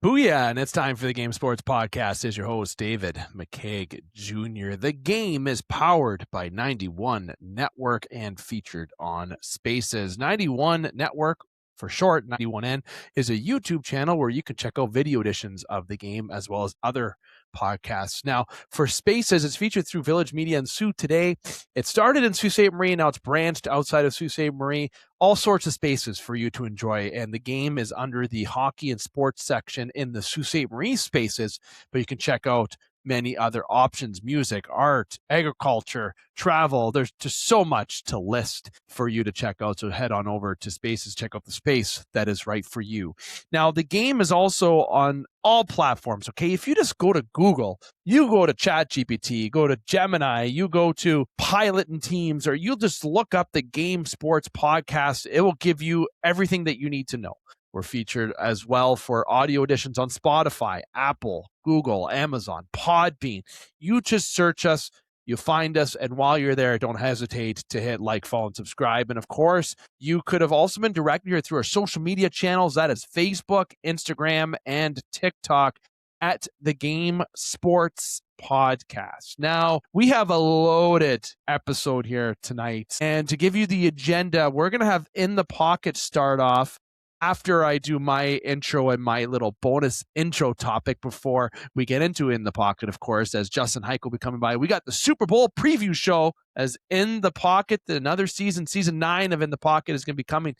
Booyah, and it's time for the Game Sports Podcast. Is your host, David McCaig Jr. The game is powered by 91 Network and featured on Spaces. 91 Network, for short, 91N, is a YouTube channel where you can check out video editions of the game as well as other podcasts. Now, for Spaces, it's featured through Village Media and Sault today. It started in Sault Ste. Marie, now it's branched outside of Sault Ste. Marie. All sorts of spaces for you to enjoy, and the game is under the hockey and sports section in the Sault Ste. Marie Spaces, but you can check out many other options: music, art, agriculture, travel. There's just so much to list for you to check out, so head on over to Spaces, check out the space that is right for you. Now, the game is also on all platforms, okay? If you just go to Google, you go to ChatGPT, go to Gemini, you go to Pilot and Teams, or you'll just look up the Game Sports Podcast. It will give you everything that you need to know. We're featured as well for audio editions on Spotify, Apple, Google, Amazon, Podbean. You just search us, you find us, and while you're there, don't hesitate to hit like, follow, and subscribe. And of course, you could have also been directed here through our social media channels. That is Facebook, Instagram, and TikTok at the Game Sports Podcast. Now, we have a loaded episode here tonight. And to give you the agenda, we're going to have In the Pocket start off after I do my intro and my little bonus intro topic before we get into In the Pocket, of course, as Justin Hykel will be coming by. We got the Super Bowl preview show as In the Pocket. Another season 9 of In the Pocket is going to be coming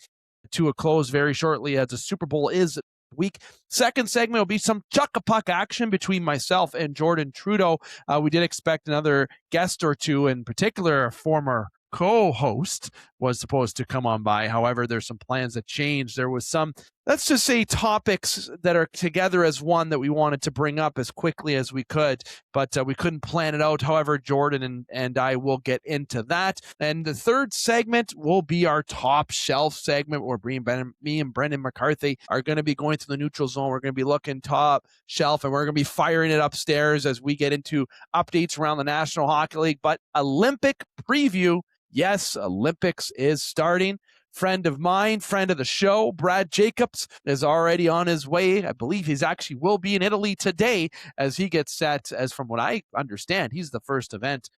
to a close very shortly as the Super Bowl is week. Second segment will be some chuck-a-puck action between myself and Jordan Trudeau. We did expect another guest or two, in particular a former co-host was supposed to come on by. However, there's some plans that changed. There was some, let's just say, topics that are together as one that we wanted to bring up as quickly as we could, but we couldn't plan it out. However, Jordan and I will get into that. And the third segment will be our top shelf segment where me and Brendan McCarthy are going to be going to the neutral zone. We're going to be looking top shelf, and we're going to be firing it upstairs as we get into updates around the National Hockey League. But Olympic preview. Yes, Olympics is starting. Friend of mine, friend of the show, Brad Jacobs, is already on his way. I believe he's actually will be in Italy today as he gets set, as from what I understand, he's the first event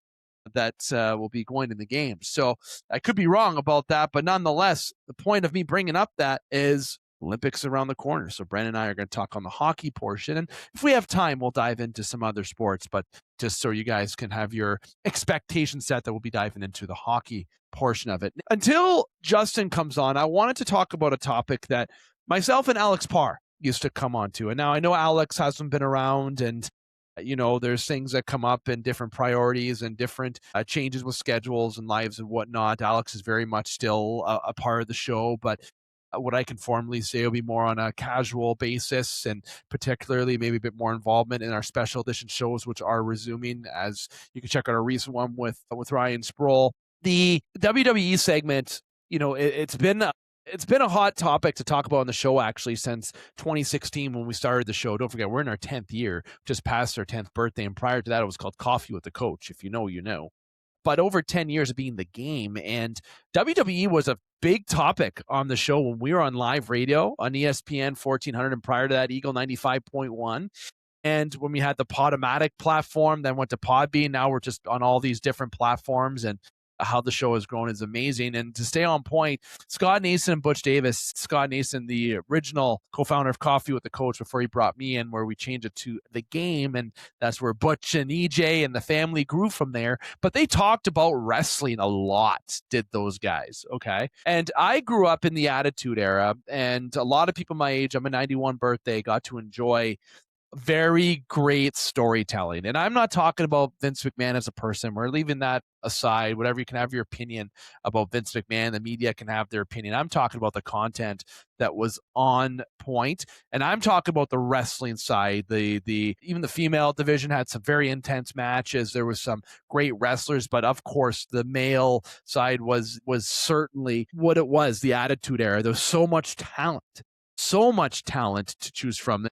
that will be going in the game. So I could be wrong about that, but nonetheless, the point of me bringing up that is Olympics around the corner. So Brendan and I are going to talk on the hockey portion. And if we have time, we'll dive into some other sports, but just so you guys can have your expectation set that we'll be diving into the hockey portion of it. Until Justin comes on, I wanted to talk about a topic that myself and Alex Parr used to come on to. And now I know Alex hasn't been around, and you know, there's things that come up and different priorities and different changes with schedules and lives and whatnot. Alex is very much still a part of the show, but what I can formally say will be more on a casual basis, and particularly maybe a bit more involvement in our special edition shows, which are resuming, as you can check out our recent one with Ryan Sproul. The WWE segment, you know, it's been a hot topic to talk about on the show actually since 2016 when we started the show. Don't forget, we're in our 10th year, just past our 10th birthday, and prior to that, it was called Coffee with the Coach. If you know, you know. But over 10 years of being the game, and WWE was a big topic on the show when we were on live radio on ESPN 1400, and prior to that, Eagle 95.1. And when we had the Podomatic platform, then went to Podbean, now we're just on all these different platforms, and how the show has grown is amazing. And to stay on point, Scott Nason and Butch Davis, Scott Nason, the original co-founder of Coffee with the Coach before he brought me in, where we changed it to The Game, and that's where Butch and EJ and the family grew from there. But they talked about wrestling a lot, did those guys, okay? And I grew up in the Attitude Era, and a lot of people my age, I'm a 91 birthday, got to enjoy very great storytelling. And I'm not talking about Vince McMahon as a person. We're leaving that aside. Whatever, you can have your opinion about Vince McMahon. The media can have their opinion. I'm talking about the content that was on point. And I'm talking about the wrestling side. Even the female division had some very intense matches. There was some great wrestlers, but of course the male side was certainly what it was, the Attitude Era. There was so much talent to choose from.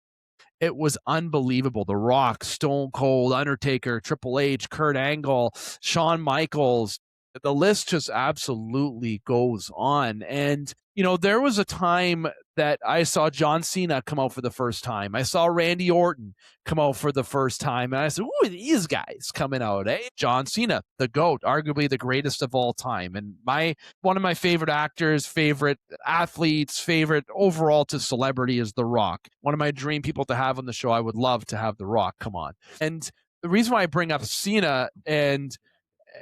It was unbelievable. The Rock, Stone Cold, Undertaker, Triple H, Kurt Angle, Shawn Michaels. The list just absolutely goes on. And, you know, there was a time that I saw John Cena come out for the first time. I saw Randy Orton come out for the first time. And I said, ooh, these guys coming out, eh? John Cena, the GOAT, arguably the greatest of all time. And one of my favorite actors, favorite athletes, favorite overall to celebrity is The Rock. One of my dream people to have on the show. I would love to have The Rock come on. And the reason why I bring up Cena and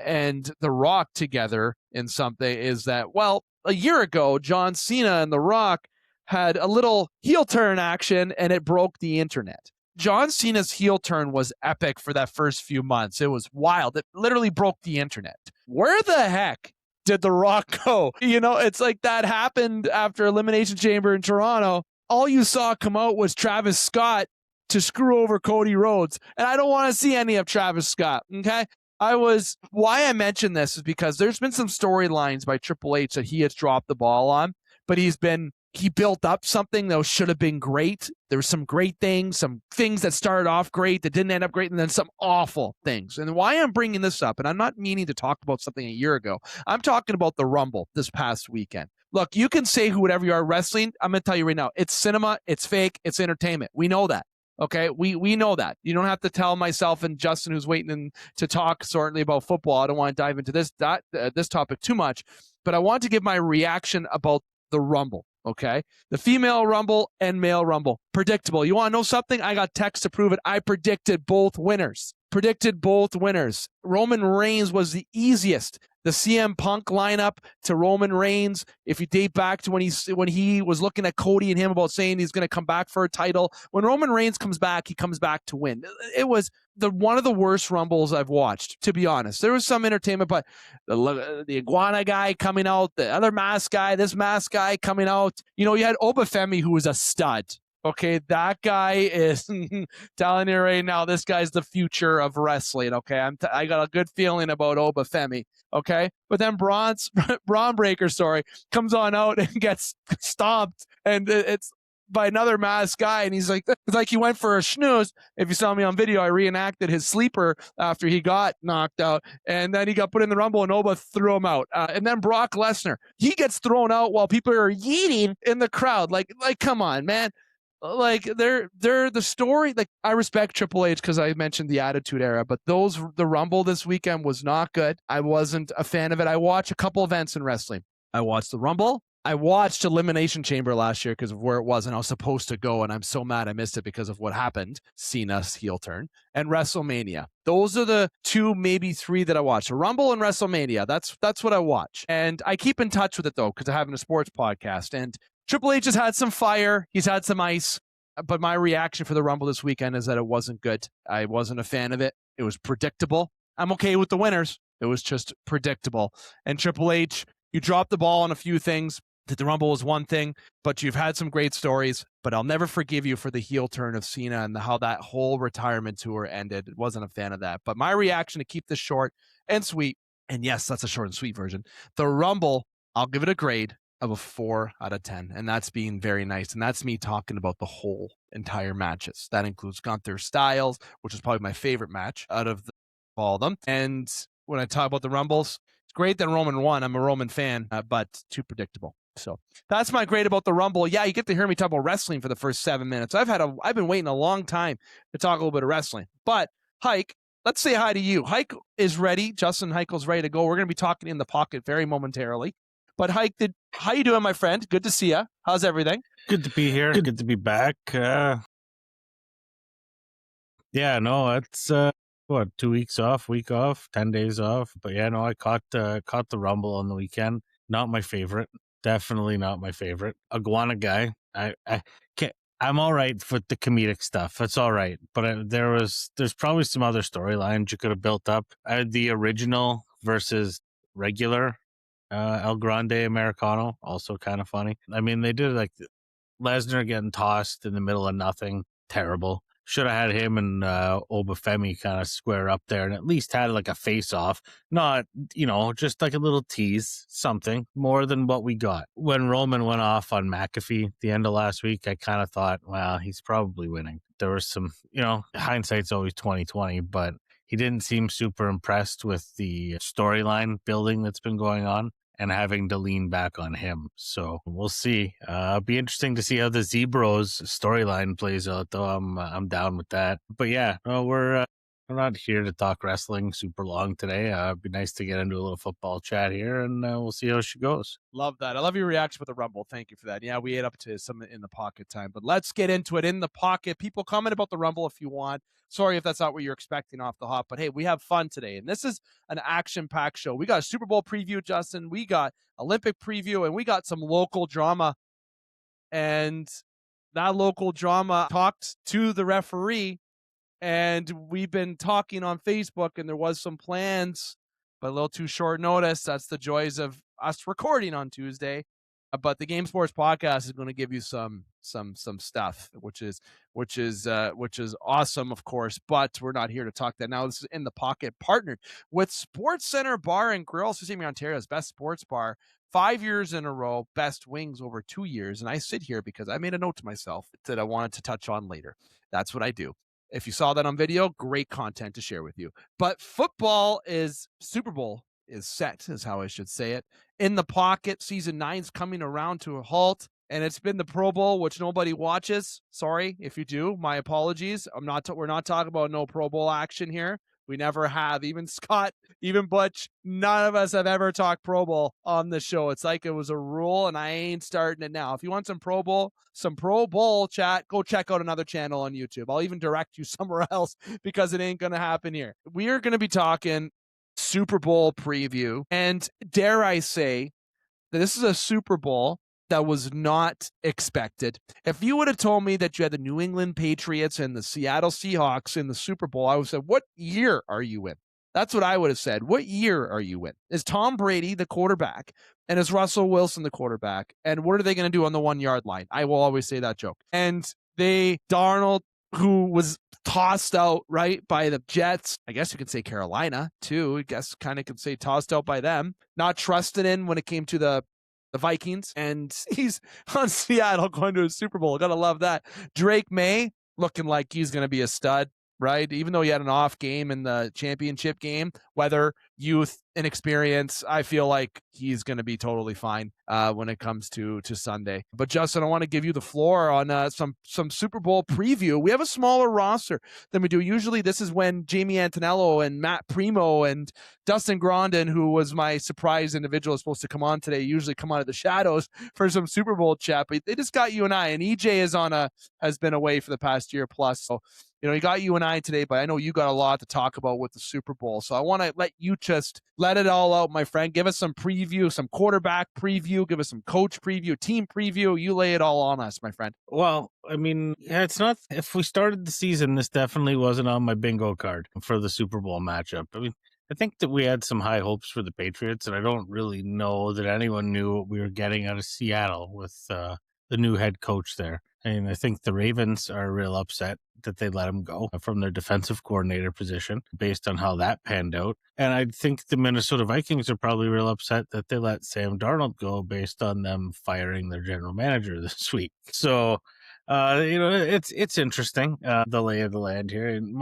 The Rock together in something is that, well, a year ago, John Cena and The Rock had a little heel turn action and it broke the internet. John Cena's heel turn was epic for that first few months. It was wild. It literally broke the internet. Where the heck did The Rock go? It's like that happened after Elimination Chamber in Toronto. All you saw come out was Travis Scott to screw over Cody Rhodes. And I don't want to see any of Travis Scott, okay? Why I mention this is because there's been some storylines by Triple H that he has dropped the ball on, but he built up something that should have been great. There were some great things, some things that started off great that didn't end up great, and then some awful things. And why I'm bringing this up, and I'm not meaning to talk about something a year ago, I'm talking about the Rumble this past weekend. Look, you can say whatever you are wrestling. I'm going to tell you right now, it's cinema, it's fake, it's entertainment. We know that. Okay, we know that. You don't have to tell myself and Justin, who's waiting to talk certainly about football. I don't want to dive into this topic too much, but I want to give my reaction about the Rumble. Okay, the female Rumble and male Rumble, predictable. You want to know something? I got text to prove it. I predicted both winners. Roman Reigns was the easiest. The CM Punk lineup to Roman Reigns, if you date back to when he was looking at Cody and him about saying he's going to come back for a title, when Roman Reigns comes back, he comes back to win. It was one of the worst Rumbles I've watched, to be honest. There was some entertainment, but the iguana guy coming out, the other mask guy, this mask guy coming out. You had Obafemi, who was a stud. Okay, that guy is telling you right now, this guy's the future of wrestling. Okay, I got a good feeling about Obafemi. Okay, but then Braun Breaker, comes on out and gets stomped, and it's by another masked guy, and he's like, it's like he went for a snooze. If you saw me on video, I reenacted his sleeper after he got knocked out, and then he got put in the Rumble, and Oba threw him out. And then Brock Lesnar, he gets thrown out while people are yeeting in the crowd. Like, come on, man. Like they're the story. Like, I respect Triple H because I mentioned the Attitude Era, but the Rumble this weekend was not good. I wasn't a fan of it. I watched a couple events in wrestling. I watched the Rumble. I watched Elimination Chamber last year because of where it was, and I was supposed to go, and I'm so mad I missed it because of what happened. Cena's heel turn and WrestleMania. Those are the two, maybe three that I watch. Rumble and WrestleMania. That's what I watch, and I keep in touch with it though because I have a sports podcast. And Triple H has had some fire. He's had some ice. But my reaction for the Rumble this weekend is that it wasn't good. I wasn't a fan of it. It was predictable. I'm okay with the winners. It was just predictable. And Triple H, you dropped the ball on a few things. That the Rumble was one thing, but you've had some great stories. But I'll never forgive you for the heel turn of Cena and how that whole retirement tour ended. Wasn't a fan of that. But my reaction, to keep this short and sweet, and yes, that's a short and sweet version. The Rumble, I'll give it a grade of a 4 out of 10. And that's being very nice. And that's me talking about the whole entire matches. That includes Gunther Styles, which is probably my favorite match out of all of them. And when I talk about the Rumbles, it's great that Roman won. I'm a Roman fan, but too predictable. So that's my grade about the Rumble. Yeah, you get to hear me talk about wrestling for the first 7 minutes. I've been waiting a long time to talk a little bit of wrestling. But Hike, let's say hi to you. Hike is ready. Justin Hykel's ready to go. We're going to be talking in the pocket very momentarily. But Hike, how you doing, my friend? Good to see you. How's everything? Good to be here. Good to be back. Yeah, no, it's 2 weeks off, week off, 10 days off. But yeah, no, I caught the Rumble on the weekend. Not my favorite. Definitely not my favorite. Iguana guy. I can't. I'm all right for the comedic stuff. It's all right. But there's probably some other storylines you could have built up. The original versus regular. El Grande Americano, also kind of funny. I mean, they did like Lesnar getting tossed in the middle of nothing. Terrible. Should have had him and Obafemi kind of square up there and at least had like a face-off. Not, just like a little tease, something more than what we got. When Roman went off on McAfee the end of last week, I kind of thought, well, he's probably winning. There was some, hindsight's always 20/20, but he didn't seem super impressed with the storyline building that's been going on. and having to lean back on him. So we'll see. It'll be interesting to see how the Zebros storyline plays out, though. I'm down with that. But yeah, we're not here to talk wrestling super long today. It'd be nice to get into a little football chat here, and we'll see how she goes. Love that. I love your reaction with the Rumble. Thank you for that. Yeah, we ate up to some in the pocket time, but let's get into it. In the pocket, people comment about the Rumble if you want. Sorry if that's not what you're expecting off the hop, but hey, we have fun today. And this is an action-packed show. We got a Super Bowl preview, Justin. We got Olympic preview, and we got some local drama. And that local drama talked to the referee, and we've been talking on Facebook, and there was some plans, but a little too short notice. That's the joys of us recording on Tuesday. But the Game Sports Podcast is going to give you some stuff, which is awesome, of course. But we're not here to talk that now. This is In the Pocket, partnered with Sports Center Bar and Grill, Simi, Ontario's best sports bar. 5 years in a row, best wings over 2 years. And I sit here because I made a note to myself that I wanted to touch on later. That's what I do. If you saw that on video, great content to share with you. But football is Super Bowl is set, is how I should say it. In the Pocket, season 9's coming around to a halt, and it's been the Pro Bowl, which nobody watches. Sorry if you do. My apologies. We're not talking about no Pro Bowl action here. We never have. Even Scott, even Butch, none of us have ever talked Pro Bowl on the show. It's like it was a rule, and I ain't starting it now. If you want some Pro Bowl chat, go check out another channel on YouTube. I'll even direct you somewhere else because it ain't going to happen here. We are going to be talking Super Bowl preview, and dare I say that this is a Super Bowl that was not expected. If you would have told me that you had the New England Patriots and the Seattle Seahawks in the Super Bowl, I would have said, what year are you in? That's what I would have said. What year are you in? Is Tom Brady the quarterback? And is Russell Wilson the quarterback? And what are they going to do on the 1 yard line? I will always say that joke. And Darnold, who was tossed out, right, by the Jets. I guess you could say Carolina, too. I guess kind of could say tossed out by them. Not trusted in when it came to the Vikings. And he's on Seattle going to a Super Bowl. Gotta love that. Drake May looking like he's going to be a stud, right? Even though he had an off game in the championship game, weather, youth, inexperience, I feel like he's going to be totally fine when it comes to Sunday. But Justin, I want to give you the floor on some Super Bowl preview. We have a smaller roster than we do. Usually this is when Jamie Antonello and Matt Primo and Dustin Grondin, who was my surprise individual, is supposed to come on today, usually come out of the shadows for some Super Bowl chat. But they just got you and I, and EJ has been away for the past year plus. So you got you and I today, but I know you got a lot to talk about with the Super Bowl. So I want to let you just let it all out, my friend. Give us some preview, some quarterback preview, give us some coach preview, team preview. You lay it all on us, my friend. Well, I mean, it's not, if we started the season, this definitely wasn't on my bingo card for the Super Bowl matchup. I mean, I think that we had some high hopes for the Patriots, and I don't really know that anyone knew what we were getting out of Seattle with the new head coach there. I mean, I think the Ravens are real upset that they let him go from their defensive coordinator position based on how that panned out. And I think the Minnesota Vikings are probably real upset that they let Sam Darnold go based on them firing their general manager this week. So, it's interesting, the lay of the land here. And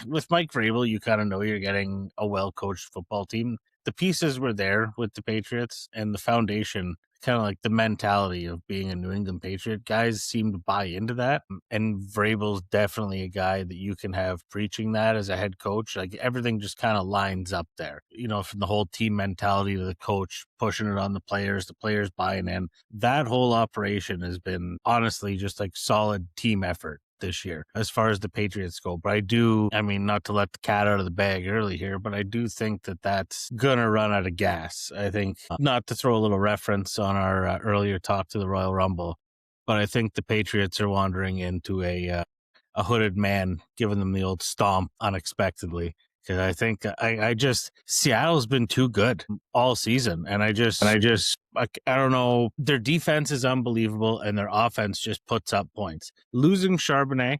with Mike Vrabel, you kind of know you're getting a well-coached football team. The pieces were there with the Patriots, and the foundation, kind of like the mentality of being a New England Patriot. Guys seem to buy into that. And Vrabel's definitely a guy that you can have preaching that as a head coach. Like everything just kind of lines up there, from the whole team mentality to the coach pushing it on the players buying in. That whole operation has been honestly just like solid team effort this year as far as the Patriots go. But not to let the cat out of the bag early here, but I do think that that's gonna run out of gas. I think, not to throw a little reference on our earlier talk to the Royal Rumble, but I think the Patriots are wandering into a hooded man giving them the old stomp unexpectedly. Because I think Seattle's been too good all season. And I don't know, their defense is unbelievable and their offense just puts up points. Losing Charbonnet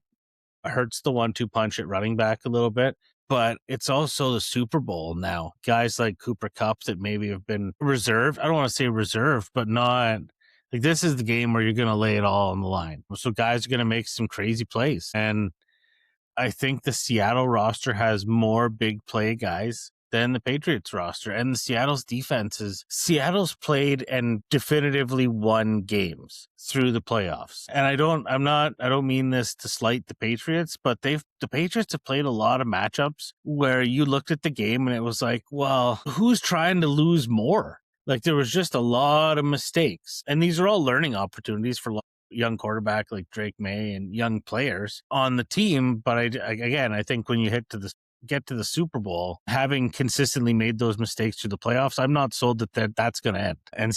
hurts the 1-2 punch at running back a little bit, but it's also the Super Bowl now. Guys like Cooper Kupp that maybe have been reserved. I don't want to say reserved, but not like this is the game where you're going to lay it all on the line. So guys are going to make some crazy plays. And I think the Seattle roster has more big play guys than the Patriots roster. And Seattle's defenses, Seattle's played and definitively won games through the playoffs. And I don't mean this to slight the Patriots, but the Patriots have played a lot of matchups where you looked at the game and it was like, well, who's trying to lose more? Like, there was just a lot of mistakes. And these are all learning opportunities for young quarterback like Drake May and young players on the team. But I think when you get to the Super Bowl, having consistently made those mistakes through the playoffs, I'm not sold that that's going to end. And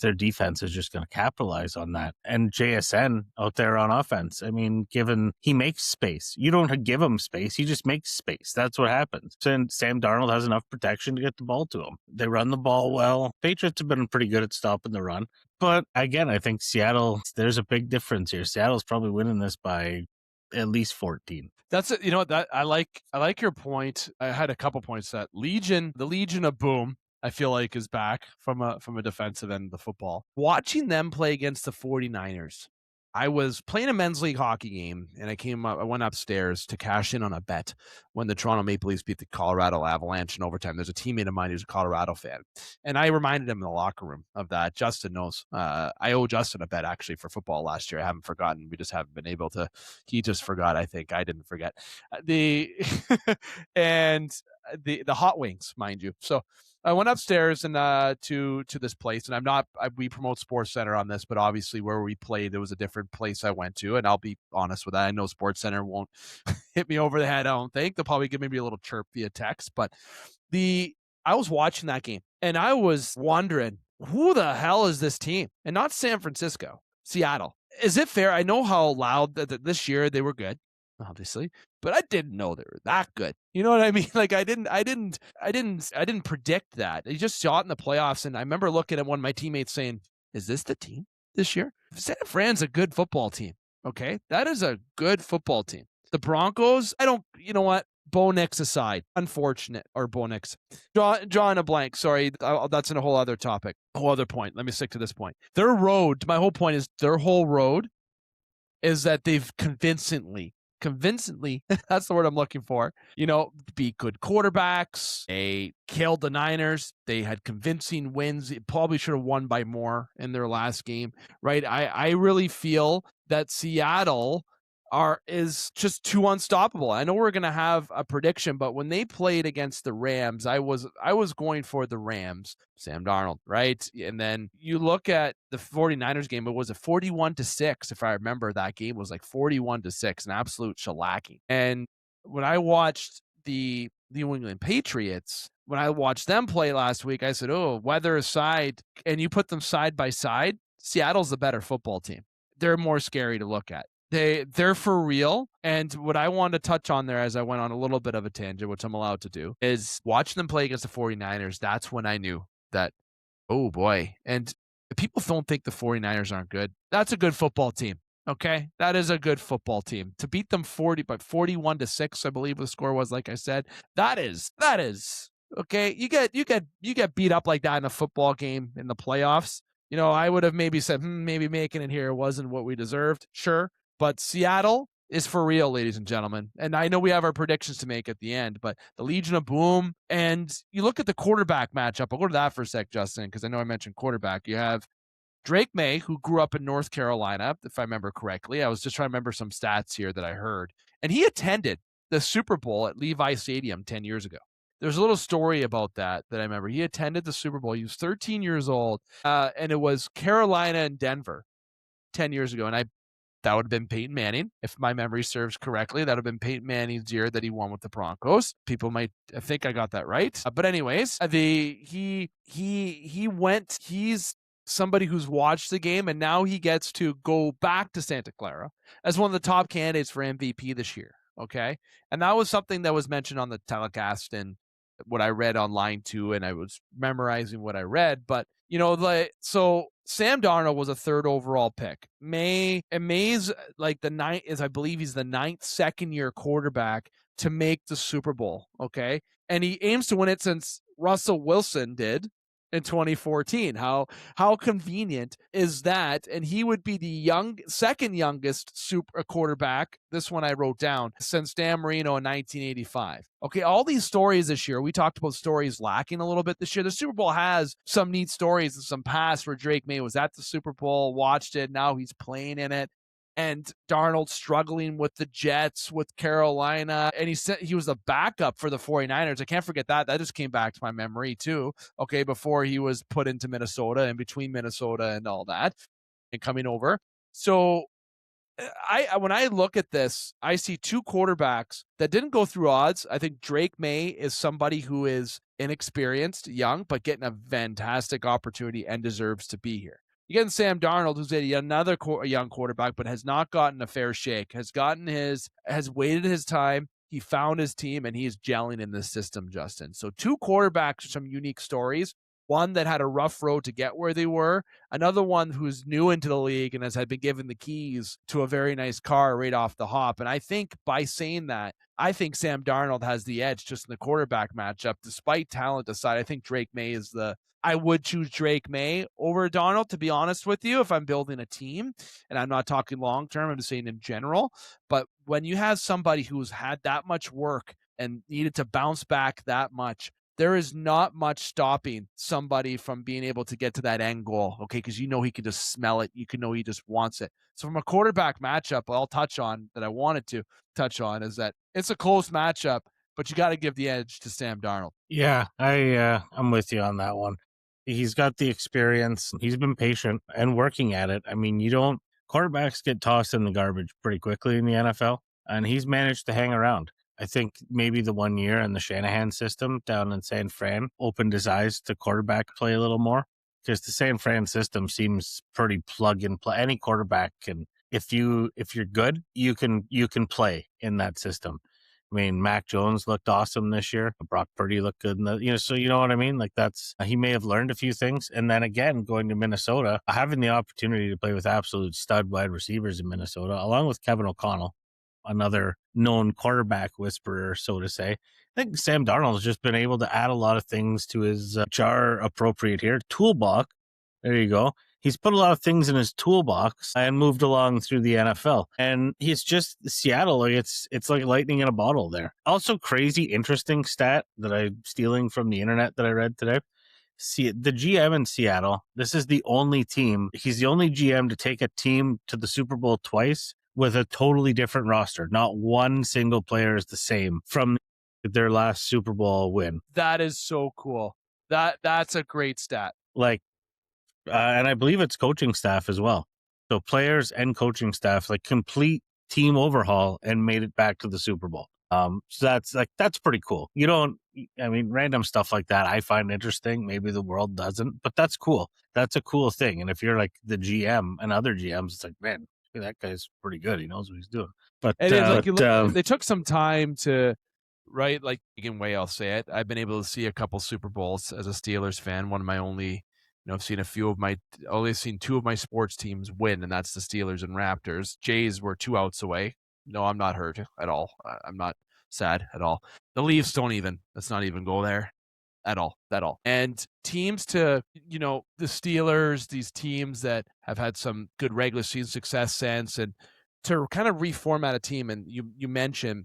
their defense is just going to capitalize on that. And JSN out there on offense, I mean, given he makes space, you don't give him space, he just makes space. That's what happens. And Sam Darnold has enough protection to get the ball to him. They run the ball well. Patriots have been pretty good at stopping the run. But again, I think Seattle, there's a big difference here. Seattle's probably winning this by at least 14. That's it. You know what? That I like your point. I had a couple points. That the Legion of Boom, I feel like, is back from a defensive end of the football. Watching them play against the 49ers, I was playing a men's league hockey game, and I went upstairs to cash in on a bet when the Toronto Maple Leafs beat the Colorado Avalanche in overtime. There's a teammate of mine who's a Colorado fan, and I reminded him in the locker room of that. Justin knows. I owe Justin a bet, actually, for football last year. I haven't forgotten. We just haven't been able to. He just forgot, I think. I didn't forget. And the hot wings, mind you. So I went upstairs and to this place, and we promote Sports Center on this, but obviously where we played, there was a different place I went to, and I'll be honest with that. I know Sports Center won't hit me over the head, I don't think. They'll probably give me a little chirp via text, but I was watching that game, and I was wondering, who the hell is this team? And not San Francisco, Seattle. Is it fair? I know how loud that this year they were good, obviously, but I didn't know they were that good. You know what I mean? Like, I didn't predict that. You just saw it in the playoffs, and I remember looking at one of my teammates saying, "Is this the team this year?" San Fran's a good football team. Okay, that is a good football team. The Broncos, you know what? Bo Nix aside, unfortunate, or Bo Nix, drawing a blank. Sorry, that's in a whole other topic, a whole other point. Let me stick to this point. Their road. My whole point is their whole road is that they've convincingly, that's the word I'm looking for, beat good quarterbacks. They killed the Niners. They had convincing wins. It probably should have won by more in their last game, right? I really feel that Seattle is just too unstoppable. I know we're going to have a prediction, but when they played against the Rams, I was going for the Rams, Sam Darnold, right? And then you look at the 49ers game, it was a 41-6. If I remember, that game was like 41-6, an absolute shellacking. And when I watched the New England Patriots, when I watched them play last week, I said, oh, weather aside, and you put them side by side, Seattle's the better football team. They're more scary to look at. They're for real. And what I wanted to touch on there, as I went on a little bit of a tangent, which I'm allowed to do, is watching them play against the 49ers. That's when I knew that, oh boy. And people don't think the 49ers aren't good. That's a good football team. Okay. That is a good football team. To beat them 41-6, I believe the score was, like I said, that is okay. You get beat up like that in a football game in the playoffs. I would have maybe said, maybe making it here wasn't what we deserved. Sure. But Seattle is for real, ladies and gentlemen. And I know we have our predictions to make at the end, but the Legion of Boom, and you look at the quarterback matchup. I'll go to that for a sec, Justin, because I know I mentioned quarterback. You have Drake May, who grew up in North Carolina, if I remember correctly. I was just trying to remember some stats here that I heard. And he attended the Super Bowl at Levi Stadium 10 years ago. There's a little story about that I remember. He attended the Super Bowl. He was 13 years old, and it was Carolina and Denver 10 years ago. And that would have been Peyton Manning, if my memory serves correctly. That would have been Peyton Manning's year that he won with the Broncos. People might think I got that right. But anyways, he went. He's somebody who's watched the game, and now he gets to go back to Santa Clara as one of the top candidates for MVP this year. Okay, and that was something that was mentioned on the telecast and what I read online too, and I was memorizing what I read. But so Sam Darnold was a 3rd overall pick. May's like the 9th, I believe he's the 9th second-year quarterback to make the Super Bowl. Okay, and he aims to win it since Russell Wilson did in 2014. How convenient is that? And he would be the second youngest super quarterback, this one I wrote down, since Dan Marino in 1985. Okay, all these stories this year, we talked about stories lacking a little bit this year. The Super Bowl has some neat stories and some past where Drake May was at the Super Bowl, watched it, now he's playing in it. And Darnold struggling with the Jets, with Carolina. And he said he was a backup for the 49ers. I can't forget that. That just came back to my memory too. Okay, before he was put into Minnesota and between Minnesota and all that and coming over. So when I look at this, I see two quarterbacks that didn't go through odds. I think Drake May is somebody who is inexperienced, young, but getting a fantastic opportunity and deserves to be here. You get Sam Darnold, who's another young quarterback, but has not gotten a fair shake, has waited his time. He found his team, and he is gelling in this system, Justin. So two quarterbacks, some unique stories. One that had a rough road to get where they were. Another one who's new into the league and has been given the keys to a very nice car right off the hop. And I think by saying that, I think Sam Darnold has the edge just in the quarterback matchup. Despite talent aside, I think Drake May I would choose Drake May over Darnold, to be honest with you, if I'm building a team. And I'm not talking long-term, I'm just saying in general. But when you have somebody who's had that much work and needed to bounce back that much, there is not much stopping somebody from being able to get to that end goal, okay? Because you know he can just smell it. You can know he just wants it. So from a quarterback matchup, I'll touch on that I wanted to touch on is that it's a close matchup, but you got to give the edge to Sam Darnold. Yeah, I'm with you on that one. He's got the experience. He's been patient and working at it. I mean, quarterbacks get tossed in the garbage pretty quickly in the NFL, and he's managed to hang around. I think maybe the 1 year in the Shanahan system down in San Fran opened his eyes to quarterback play a little more, because the San Fran system seems pretty plug and play. Any quarterback can, if you're good, you can play in that system. I mean, Mac Jones looked awesome this year. Brock Purdy looked good. So you know what I mean? Like he may have learned a few things. And then again, going to Minnesota, having the opportunity to play with absolute stud wide receivers in Minnesota, along with Kevin O'Connell, another known quarterback whisperer, so to say. I think Sam Darnold has just been able to add a lot of things to his jar appropriate here. Toolbox. There you go. He's put a lot of things in his toolbox and moved along through the NFL. And he's just Seattle. Like it's like lightning in a bottle there. Also, crazy, interesting stat that I'm stealing from the internet that I read today. See, the GM in Seattle, this is the only team. He's the only GM to take a team to the Super Bowl twice with a totally different roster. Not one single player is the same from their last Super Bowl win. That is so cool. That's a great stat. Like, and I believe it's coaching staff as well. So players and coaching staff, like complete team overhaul and made it back to the Super Bowl. So that's pretty cool. Random stuff like that I find interesting. Maybe the world doesn't, but that's cool. That's a cool thing. And if you're like the GM and other GMs, it's like, man, that guy's pretty good. He knows what he's doing. But they took some time to, right? Like, in way I'll say it. I've been able to see a couple Super Bowls as a Steelers fan. One of my only, I've seen only seen two of my sports teams win, and that's the Steelers and Raptors. Jays were 2 outs away. No, I'm not hurt at all. I'm not sad at all. The Leafs let's not even go there at all. And teams the Steelers, these teams that have had some good regular season success since, and to kind of reformat a team. And you mentioned,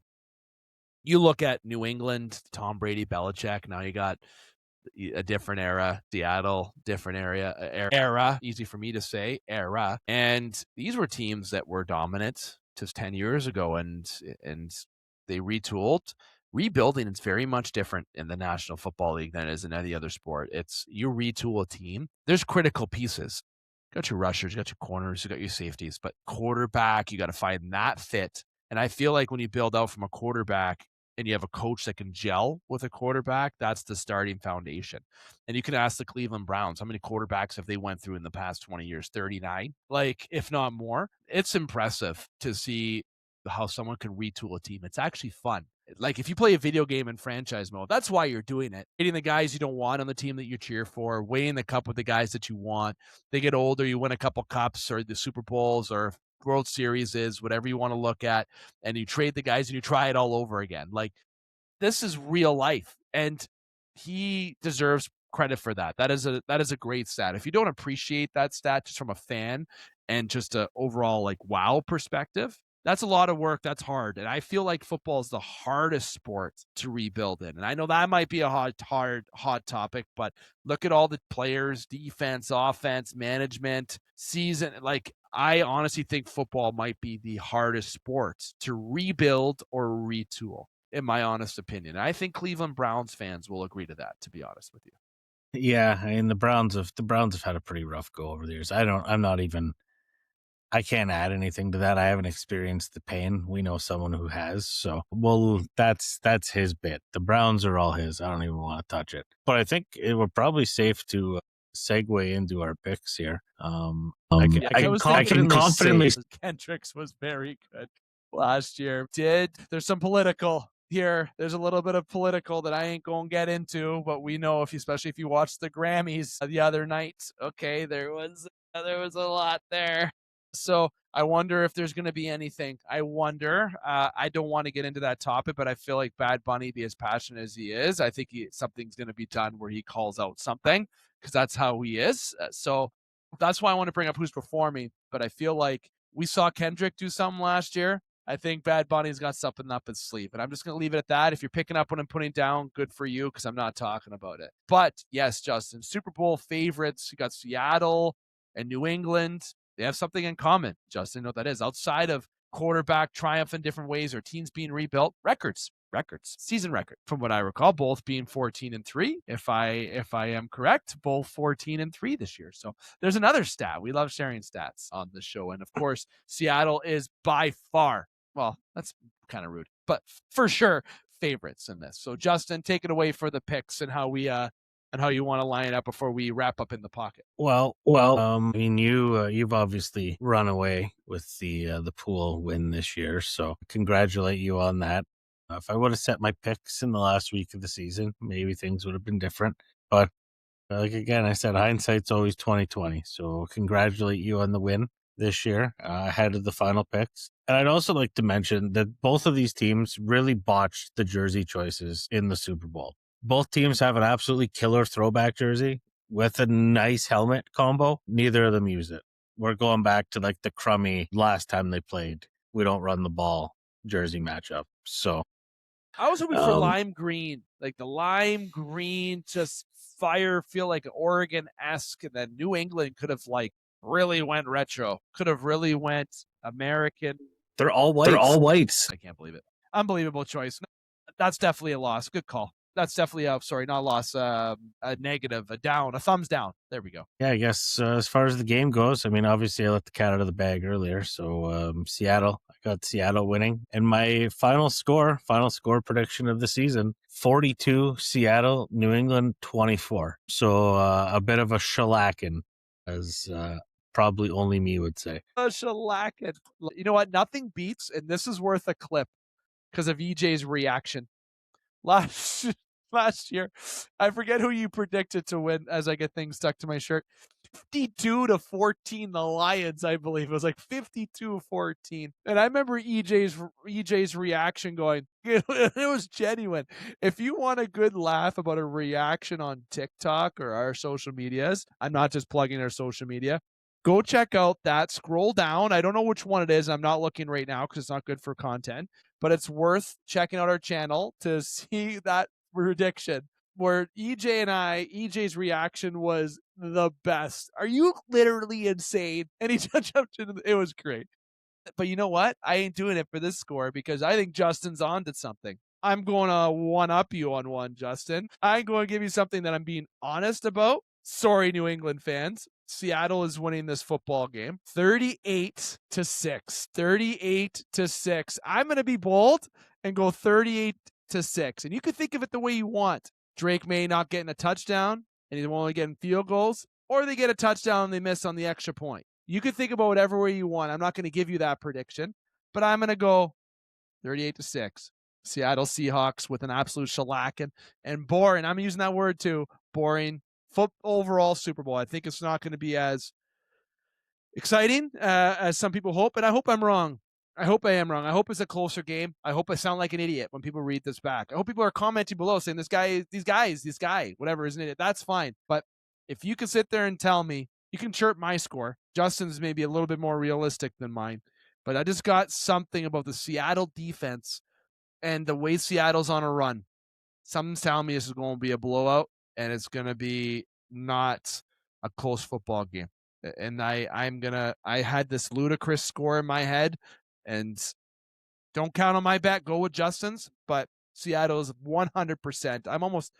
you look at New England, Tom Brady, Belichick. Now you got a different era. Seattle, different era. Easy for me to say, era. And these were teams that were dominant just 10 years ago, and they retooled. Rebuilding is very much different in the National Football League than it is in any other sport. It's you retool a team. There's critical pieces. You got your rushers, you got your corners, you got your safeties, but quarterback, you got to find that fit. And I feel like when you build out from a quarterback and you have a coach that can gel with a quarterback, that's the starting foundation. And you can ask the Cleveland Browns, how many quarterbacks have they went through in the past 20 years? 39, like, if not more. It's impressive to see how someone can retool a team. It's actually fun. Like, if you play a video game in franchise mode, that's why you're doing it. Hitting the guys you don't want on the team that you cheer for, weighing the cup with the guys that you want. They get older, you win a couple cups or the Super Bowls or World Series is, whatever you want to look at, and you trade the guys and you try it all over again. Like, this is real life, and he deserves credit for that. That is a great stat. If you don't appreciate that stat just from a fan and just a overall like wow perspective, that's a lot of work. That's hard. And I feel like football is the hardest sport to rebuild in. And I know that might be a hot topic, but look at all the players, defense, offense, management, season. Like, I honestly think football might be the hardest sport to rebuild or retool, in my honest opinion. And I think Cleveland Browns fans will agree to that, to be honest with you. Yeah, I mean the Browns have had a pretty rough go over the years. I can't add anything to that. I haven't experienced the pain. We know someone who has. So, well, that's his bit. The Browns are all his. I don't even want to touch it. But I think we're probably safe to segue into our picks here. I can confidently say Kendricks was very good last year. There's some political here. There's a little bit of political that I ain't going to get into, but we know, especially if you watched the Grammys the other night, okay, there was a lot there. So I wonder if there's going to be anything. I wonder. I don't want to get into that topic, but I feel like Bad Bunny, be as passionate as he is, I think something's going to be done where he calls out something, because that's how he is. So that's why I want to bring up who's performing. But I feel like we saw Kendrick do something last year. I think Bad Bunny's got something up his sleeve. And I'm just going to leave it at that. If you're picking up what I'm putting down, good for you, because I'm not talking about it. But yes, Justin, Super Bowl favorites. You got Seattle and New England. They have something in common. Justin, you know what that is. Outside of quarterback triumph in different ways or teams being rebuilt, records, season record, from what I recall, both being 14-3. If I am correct, both 14-3 this year. So there's another stat. We love sharing stats on the show. And of course, Seattle is by far, well, that's kind of rude, but for sure, favorites in this. So Justin, take it away for the picks and how we and how you want to line it up before we wrap up in the pocket. Well, I mean, you've obviously run away with the pool win this year, so congratulate you on that. If I would have set my picks in the last week of the season, maybe things would have been different. But like again, I said, hindsight's always 20/20. So congratulate you on the win this year ahead of the final picks. And I'd also like to mention that both of these teams really botched the jersey choices in the Super Bowl. Both teams have an absolutely killer throwback jersey with a nice helmet combo. Neither of them use it. We're going back to like the crummy last time they played. We don't run the ball jersey matchup. So I was hoping for lime green, like the lime green, just feel like Oregon-esque, and then New England could have like really went retro, could have really went American. They're all whites. I can't believe it. Unbelievable choice. That's definitely a loss. Good call. That's definitely not a loss, a negative, a down, a thumbs down. There we go. Yeah, I guess as far as the game goes, I mean, obviously I let the cat out of the bag earlier. So Seattle, I got Seattle winning. And my final score prediction of the season, 42 Seattle, New England 24. So a bit of a shellacking, as probably only me would say. A shellacking. You know what? Nothing beats, and this is worth a clip because of EJ's reaction. Last year, I forget who you predicted to win as I get things stuck to my shirt. 52-14, the Lions, I believe. It was like 52-14. And I remember EJ's reaction going, it was genuine. If you want a good laugh about a reaction on TikTok or our social medias, I'm not just plugging our social media, go check out that. Scroll down. I don't know which one it is. I'm not looking right now because it's not good for content, but it's worth checking out our channel to see that prediction where EJ's reaction was the best. Are you literally insane? And he jumped in. It was great. But you know what? I ain't doing it for this score because I think Justin's on to something. I'm going to one-up you on one, Justin. I'm going to give you something that I'm being honest about. Sorry, New England fans. Seattle is winning this football game 38-6. 38-6. I'm going to be bold and go 38-6. And you can think of it the way you want. Drake May not getting a touchdown and he's only getting field goals, or they get a touchdown and they miss on the extra point. You can think about whatever way you want. I'm not going to give you that prediction, but I'm going to go 38-6. Seattle Seahawks with an absolute shellacking and boring. I'm using that word too. Boring. Overall Super Bowl. I think it's not going to be as exciting as some people hope, and I hope I'm wrong. I hope I am wrong. I hope it's a closer game. I hope I sound like an idiot when people read this back. I hope people are commenting below saying this guy, whatever, is an idiot. That's fine. But if you can sit there and tell me, you can chirp my score. Justin's maybe a little bit more realistic than mine. But I just got something about the Seattle defense and the way Seattle's on a run. Something's telling me this is going to be a blowout, and it's going to be not a close football game. And I had this ludicrous score in my head, and don't count on my bet. Go with Justin's, but Seattle is 100%. I'm almost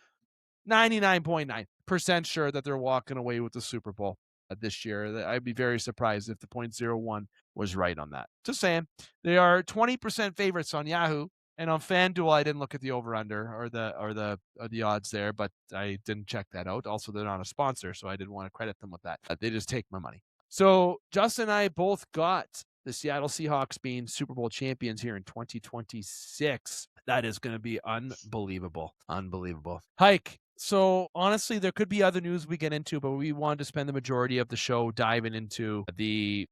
99.9% sure that they're walking away with the Super Bowl this year. I'd be very surprised if the 0.01 was right on that. Just saying. They are 20% favorites on Yahoo. And on FanDuel, I didn't look at the over/under or the odds there, but I didn't check that out. Also, they're not a sponsor, so I didn't want to credit them with that. They just take my money. So Justin and I both got the Seattle Seahawks being Super Bowl champions here in 2026. That is going to be unbelievable. Unbelievable. Hike. So honestly, there could be other news we get into, but we wanted to spend the majority of the show diving into the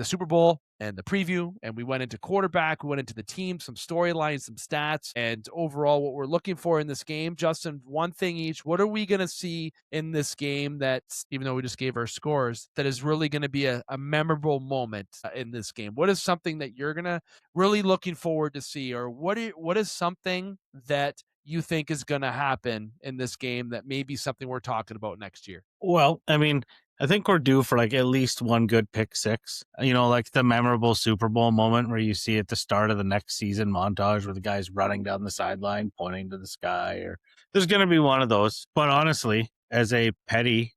Super Bowl and the preview, and we went into quarterback, we went into the team, some storylines, some stats, and overall what we're looking for in this game. Justin, one thing each, what are we going to see in this game that, even though we just gave our scores, that is really going to be a memorable moment in this game? What is something that you're going to really looking forward to see, or what is something that you think is going to happen in this game that may be something we're talking about next year? Well, I mean, I think we're due for like at least one good pick six. You know, like the memorable Super Bowl moment where you see at the start of the next season montage where the guy's running down the sideline, pointing to the sky, or there's going to be one of those. But honestly, as a petty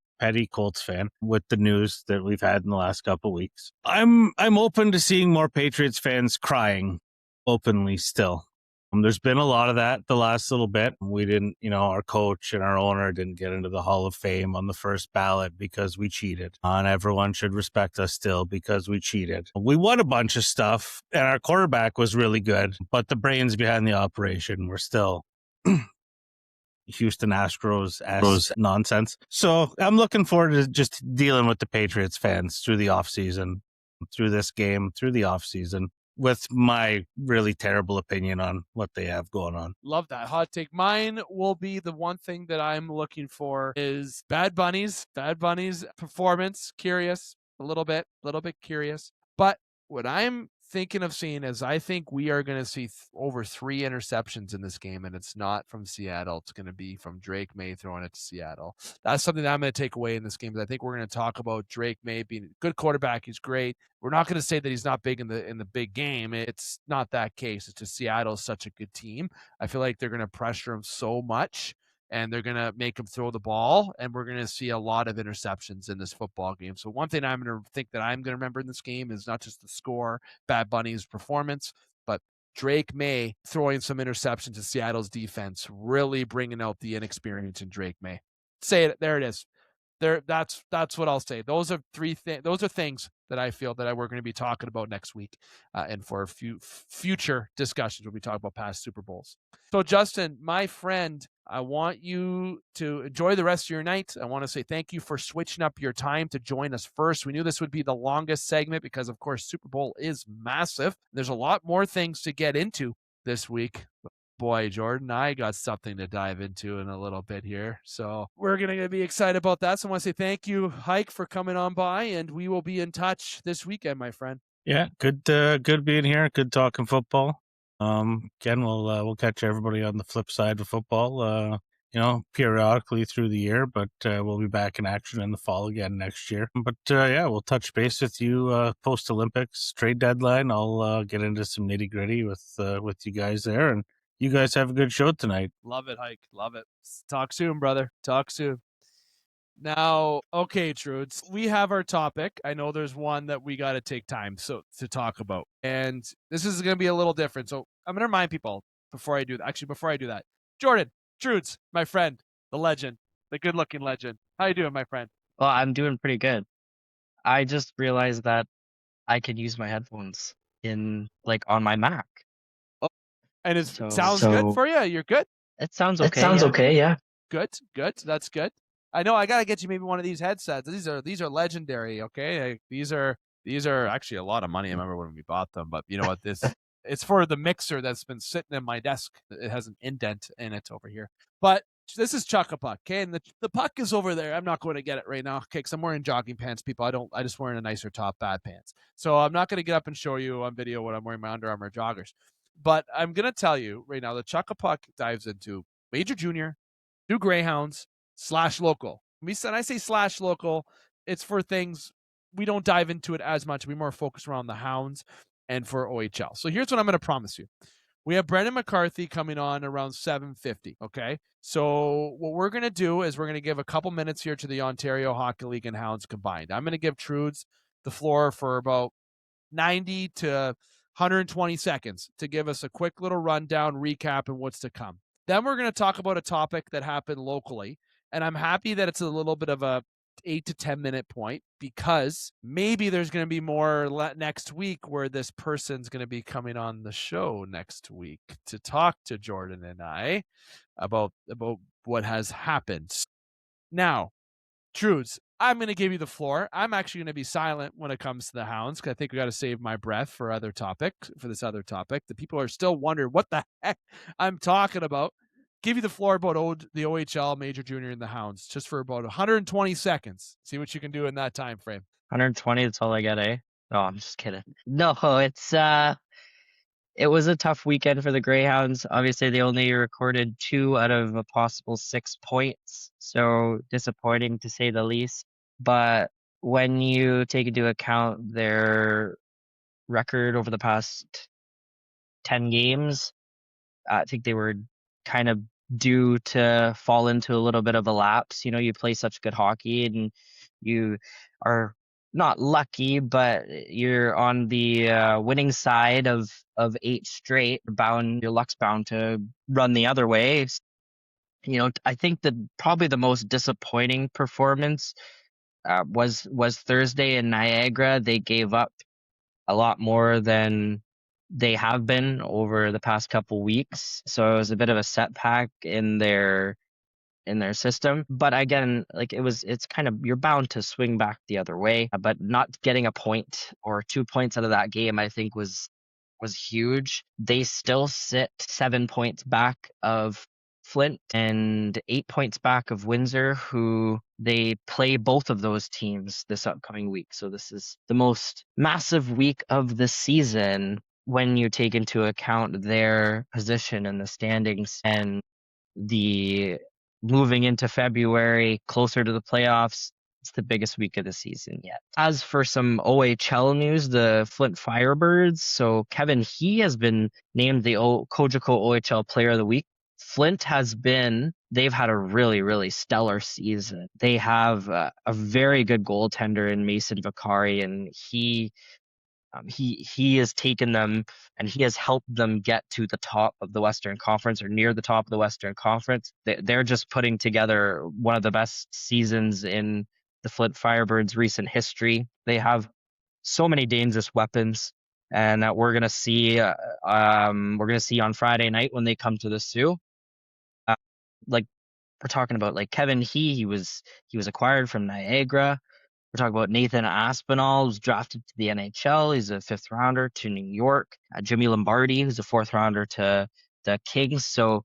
Colts fan with the news that we've had in the last couple of weeks, I'm open to seeing more Patriots fans crying openly still. There's been a lot of that the last little bit. We didn't, our coach and our owner didn't get into the Hall of Fame on the first ballot because we cheated. And everyone should respect us still because we cheated. We won a bunch of stuff and our quarterback was really good, but the brains behind the operation were still Houston Astros nonsense. So I'm looking forward to just dealing with the Patriots fans through the offseason, through this game, through the offseason, with my really terrible opinion on what they have going on. Love that hot take. Mine will be the one thing that I'm looking for is Bad Bunny's performance. Curious, a little bit curious. But what I'm thinking of seeing is I think we are going to see over 3 interceptions in this game, and it's not from Seattle. It's going to be from Drake May throwing it to Seattle. That's something that I'm going to take away in this game. I think we're going to talk about Drake May being a good quarterback. He's great. We're not going to say that he's not big in the big game. It's not that case. It's just Seattle's such a good team. I feel like they're going to pressure him so much, and they're going to make him throw the ball, and we're going to see a lot of interceptions in this football game. So one thing I'm going to think that I'm going to remember in this game is not just the score, Bad Bunny's performance, but Drake May throwing some interceptions to Seattle's defense, really bringing out the inexperience in Drake May. Say it. There it is. There. That's what I'll say. Those are those are things that I feel that we're going to be talking about next week, and for a few future discussions when we talk about past Super Bowls. So Justin, my friend, I want you to enjoy the rest of your night. I want to say thank you for switching up your time to join us first. We knew this would be the longest segment because, of course, Super Bowl is massive. There's a lot more things to get into this week. Boy, Jordan, I got something to dive into in a little bit here. So we're going to be excited about that. So I want to say thank you, Hike, for coming on by, and we will be in touch this weekend, my friend. Yeah, good being here. Good talking football. Again, we'll catch everybody on the flip side of football, periodically through the year, but we'll be back in action in the fall again next year. But we'll touch base with you post-Olympics trade deadline. I'll get into some nitty-gritty with you guys there, and you guys have a good show tonight. Love it, Hike. Love it. Talk soon, brother. Talk soon. Now, okay, Trudes, we have our topic. I know there's one that we got to take time to talk about. And this is going to be a little different. So I'm going to remind people before I do that. Jordan, Trudes, my friend, the legend, the good-looking legend. How you doing, my friend? Well, I'm doing pretty good. I just realized that I can use my headphones on my Mac. And it sounds good for you? You're good? It sounds okay. Okay, yeah. Good. That's good. I know I got to get you maybe one of these headsets. These are legendary, okay? These are These are actually a lot of money. I remember when we bought them, but you know what? It's for the mixer that's been sitting in my desk. It has an indent in it over here. But this is Chuck a Puck, okay? And the puck is over there. I'm not going to get it right now, okay? Because I'm wearing jogging pants, people. I just wearing a nicer top, bad pants. So I'm not going to get up and show you on video when I'm wearing my Under Armour joggers. But I'm going to tell you right now, the Chuck a Puck dives into Major Junior, Soo Greyhounds, /local. When I say /local, it's for things we don't dive into it as much. We more focus around the Hounds and for OHL. So here's what I'm going to promise you. We have Brendan McCarthy coming on around 7:50, okay? So what we're going to do is we're going to give a couple minutes here to the Ontario Hockey League and Hounds combined. I'm going to give Trudes the floor for about 90 to 120 seconds to give us a quick little rundown, recap, and what's to come. Then we're going to talk about a topic that happened locally, and I'm happy that it's a little bit of a 8 to 10 minute point, because maybe there's going to be more next week where this person's going to be coming on the show next week to talk to Jordan and I about what has happened. Now, Trudes, I'm going to give you the floor. I'm actually going to be silent when it comes to the Hounds, because I think we got to save my breath for this other topic. The people are still wondering what the heck I'm talking about. Give you the floor about the OHL, Major Junior, and the Hounds, just for about 120 seconds. See what you can do in that time frame. 120, that's all I get, eh? No, I'm just kidding. No, it was a tough weekend for the Greyhounds. Obviously, they only recorded 2 out of a possible 6 points, so disappointing to say the least. But when you take into account their record over the past 10 games, I think they were kind of due to fall into a little bit of a lapse. You know, you play such good hockey and you are not lucky, but you're on the winning side of 8 straight. Your luck's bound to run the other way. You know, I think that probably the most disappointing performance was Thursday in Niagara. They gave up a lot more than they have been over the past couple weeks. So it was a bit of a setback in their system. But again, like it's kind of, you're bound to swing back the other way. But not getting a point or 2 points out of that game, I think was huge. They still sit 7 points back of Flint and 8 points back of Windsor, who they play both of those teams this upcoming week. So this is the most massive week of the season when you take into account their position in the standings and the moving into February, closer to the playoffs. It's the biggest week of the season yet. As for some OHL news, the Flint Firebirds. So Kevin He has been named the Cogeco OHL Player of the Week. Flint they've had a really, really stellar season. They have a very good goaltender in Mason Vicari, and he has taken them and he has helped them get to the top of the Western Conference, or near the top of the Western Conference. They're just putting together one of the best seasons in the Flint Firebirds' recent history. They have so many dangerous weapons, and that we're gonna see. We're gonna see on Friday night when they come to the Soo. Like we're talking about, like Kevin he was acquired from Niagara. We're talking about Nathan Aspinall, who's drafted to the NHL. He's a 5th rounder to New York. Jimmy Lombardi, who's a 4th rounder to the Kings. So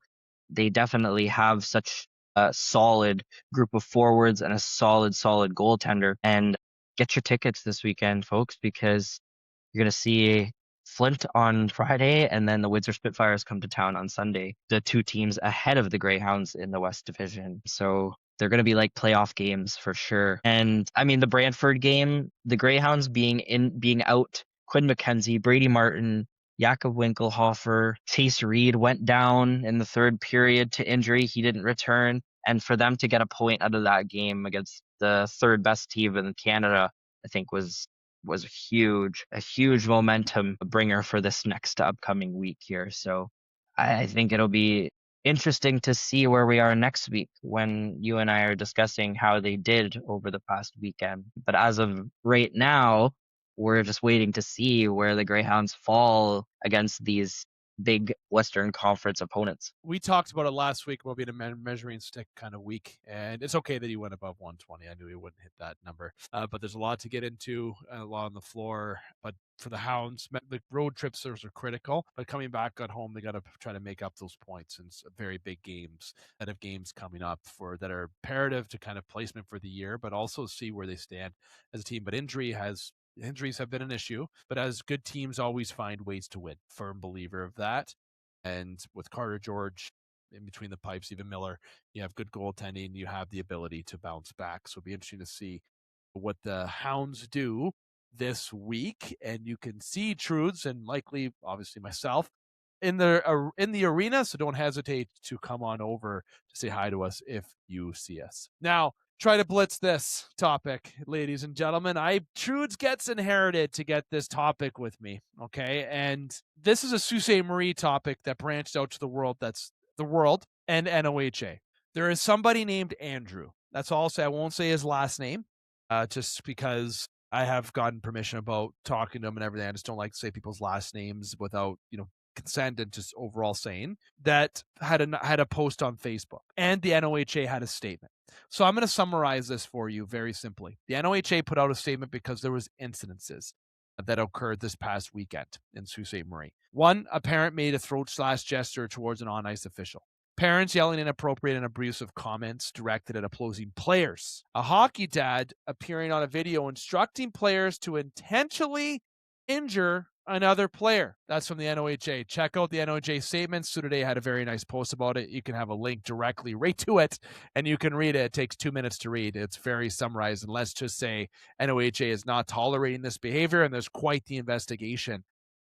they definitely have such a solid group of forwards and a solid goaltender. And get your tickets this weekend, folks, because you're going to see Flint on Friday, and then the Windsor Spitfires come to town on Sunday. The 2 teams ahead of the Greyhounds in the West Division. So they're going to be like playoff games for sure. And I mean, the Brantford game, the Greyhounds being out, Quinn McKenzie, Brady Martin, Jakob Winkelhofer, Chase Reed went down in the 3rd period to injury. He didn't return. And for them to get a point out of that game against the 3rd best team in Canada, I think was a huge momentum bringer for this next upcoming week here. So I think it'll be interesting to see where we are next week when you and I are discussing how they did over the past weekend. But as of right now, we're just waiting to see where the Greyhounds fall against these big Western Conference opponents. We talked about it last week about being a measuring stick kind of week, and it's okay that he went above 120. I knew he wouldn't hit that number, but there's a lot to get into, a lot on the floor. But for the Hounds, the road trips are critical, but coming back at home, they got to try to make up those points in very big games, that have games coming up that are imperative to kind of placement for the year, but also see where they stand as a team. But injuries have been an issue, but as good teams always find ways to win. Firm believer of that. And with Carter George in between the pipes, even Miller, you have good goaltending, you have the ability to bounce back. So it'll be interesting to see what the Hounds do this week. And you can see Trudes and likely, obviously, myself in the arena. So don't hesitate to come on over to say hi to us if you see us. Now, try to blitz this topic, ladies and gentlemen. Trudes gets inherited to get this topic with me, okay? And this is a Sault Ste. Marie topic that branched out to the world. That's the world and NOHA. There is somebody named Andrew. That's all I'll say. I won't say his last name, just because I have gotten permission about talking to him and everything. I just don't like to say people's last names without, consent, and just overall saying that had a post on Facebook, and the NOHA had a statement. So I'm going to summarize this for you very simply. The NOHA put out a statement because there was incidences that occurred this past weekend in Sault Ste. Marie. One, a parent made a throat slash gesture towards an on-ice official. Parents yelling inappropriate and abusive comments directed at opposing players. A hockey dad appearing on a video instructing players to intentionally injure another player. That's from the NOHA. Check out the NOHA statements. So today had a very nice post about it. You can have a link directly right to it, and you can read it. It takes 2 minutes to read. It's very summarized. And let's just say NOHA is not tolerating this behavior, and there's quite the investigation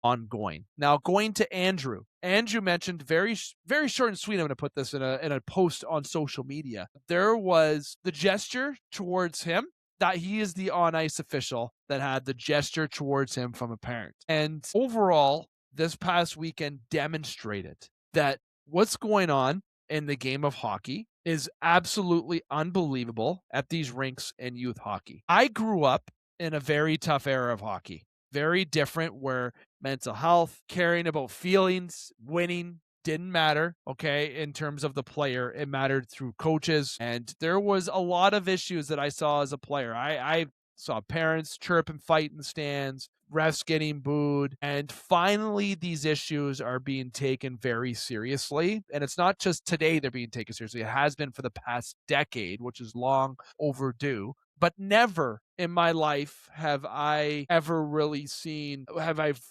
ongoing. Now, going to Andrew. Andrew mentioned very, very short and sweet. I'm going to put this in a post on social media. There was the gesture towards him, that he is the on-ice official that had the gesture towards him from a parent. And overall, this past weekend demonstrated that what's going on in the game of hockey is absolutely unbelievable at these rinks in youth hockey. I grew up in a very tough era of hockey, very different, where mental health, caring about feelings, winning, didn't matter, okay, in terms of the player. It mattered through coaches, and there was a lot of issues that I saw as a player. I saw parents chirp and fight in the stands, refs getting booed, and finally these issues are being taken very seriously. And it's not just today they're being taken seriously. It has been for the past decade, which is long overdue. But never in my life have I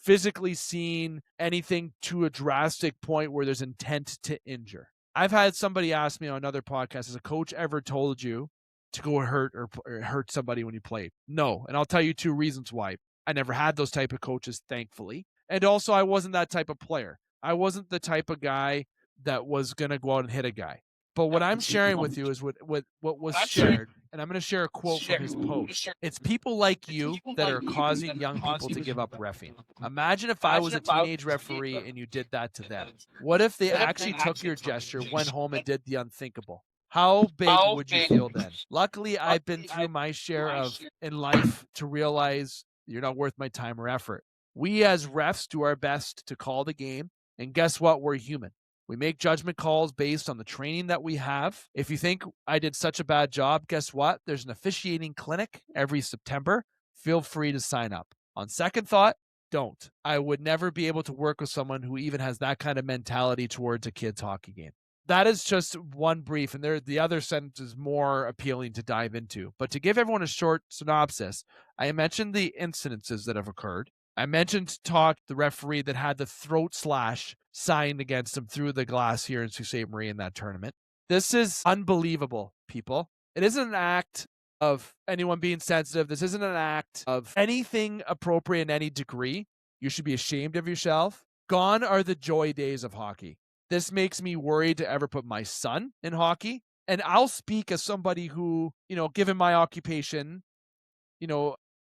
physically seen anything to a drastic point where there's intent to injure. I've had somebody ask me on another podcast, has a coach ever told you to go hurt somebody when you played? No. And I'll tell you 2 reasons why. I never had those type of coaches, thankfully. And also, I wasn't that type of player. I wasn't the type of guy that was going to go out and hit a guy. But what I'm sharing with you is what was shared, and I'm going to share a quote from his post. It's people like you that are causing young people to give up reffing. Imagine if I was a teenage referee and you did that to them. What if they actually took your gesture, went home, and did the unthinkable? How big would you feel then? Luckily, I've been through my share of in life to realize you're not worth my time or effort. We as refs do our best to call the game, and guess what? We're human. We make judgment calls based on the training that we have. If you think I did such a bad job, guess what? There's an officiating clinic every September. Feel free to sign up. On second thought, don't. I would never be able to work with someone who even has that kind of mentality towards a kid's hockey game. That is just one brief, and the other sentence is more appealing to dive into. But to give everyone a short synopsis, I mentioned the incidences that have occurred. I mentioned the referee that had the throat slash signed against him through the glass here in Sault Ste. Marie in that tournament. This is unbelievable, people. It isn't an act of anyone being sensitive. This isn't an act of anything appropriate in any degree. You should be ashamed of yourself. Gone are the joy days of hockey. This makes me worried to ever put my son in hockey. And I'll speak as somebody who, given my occupation,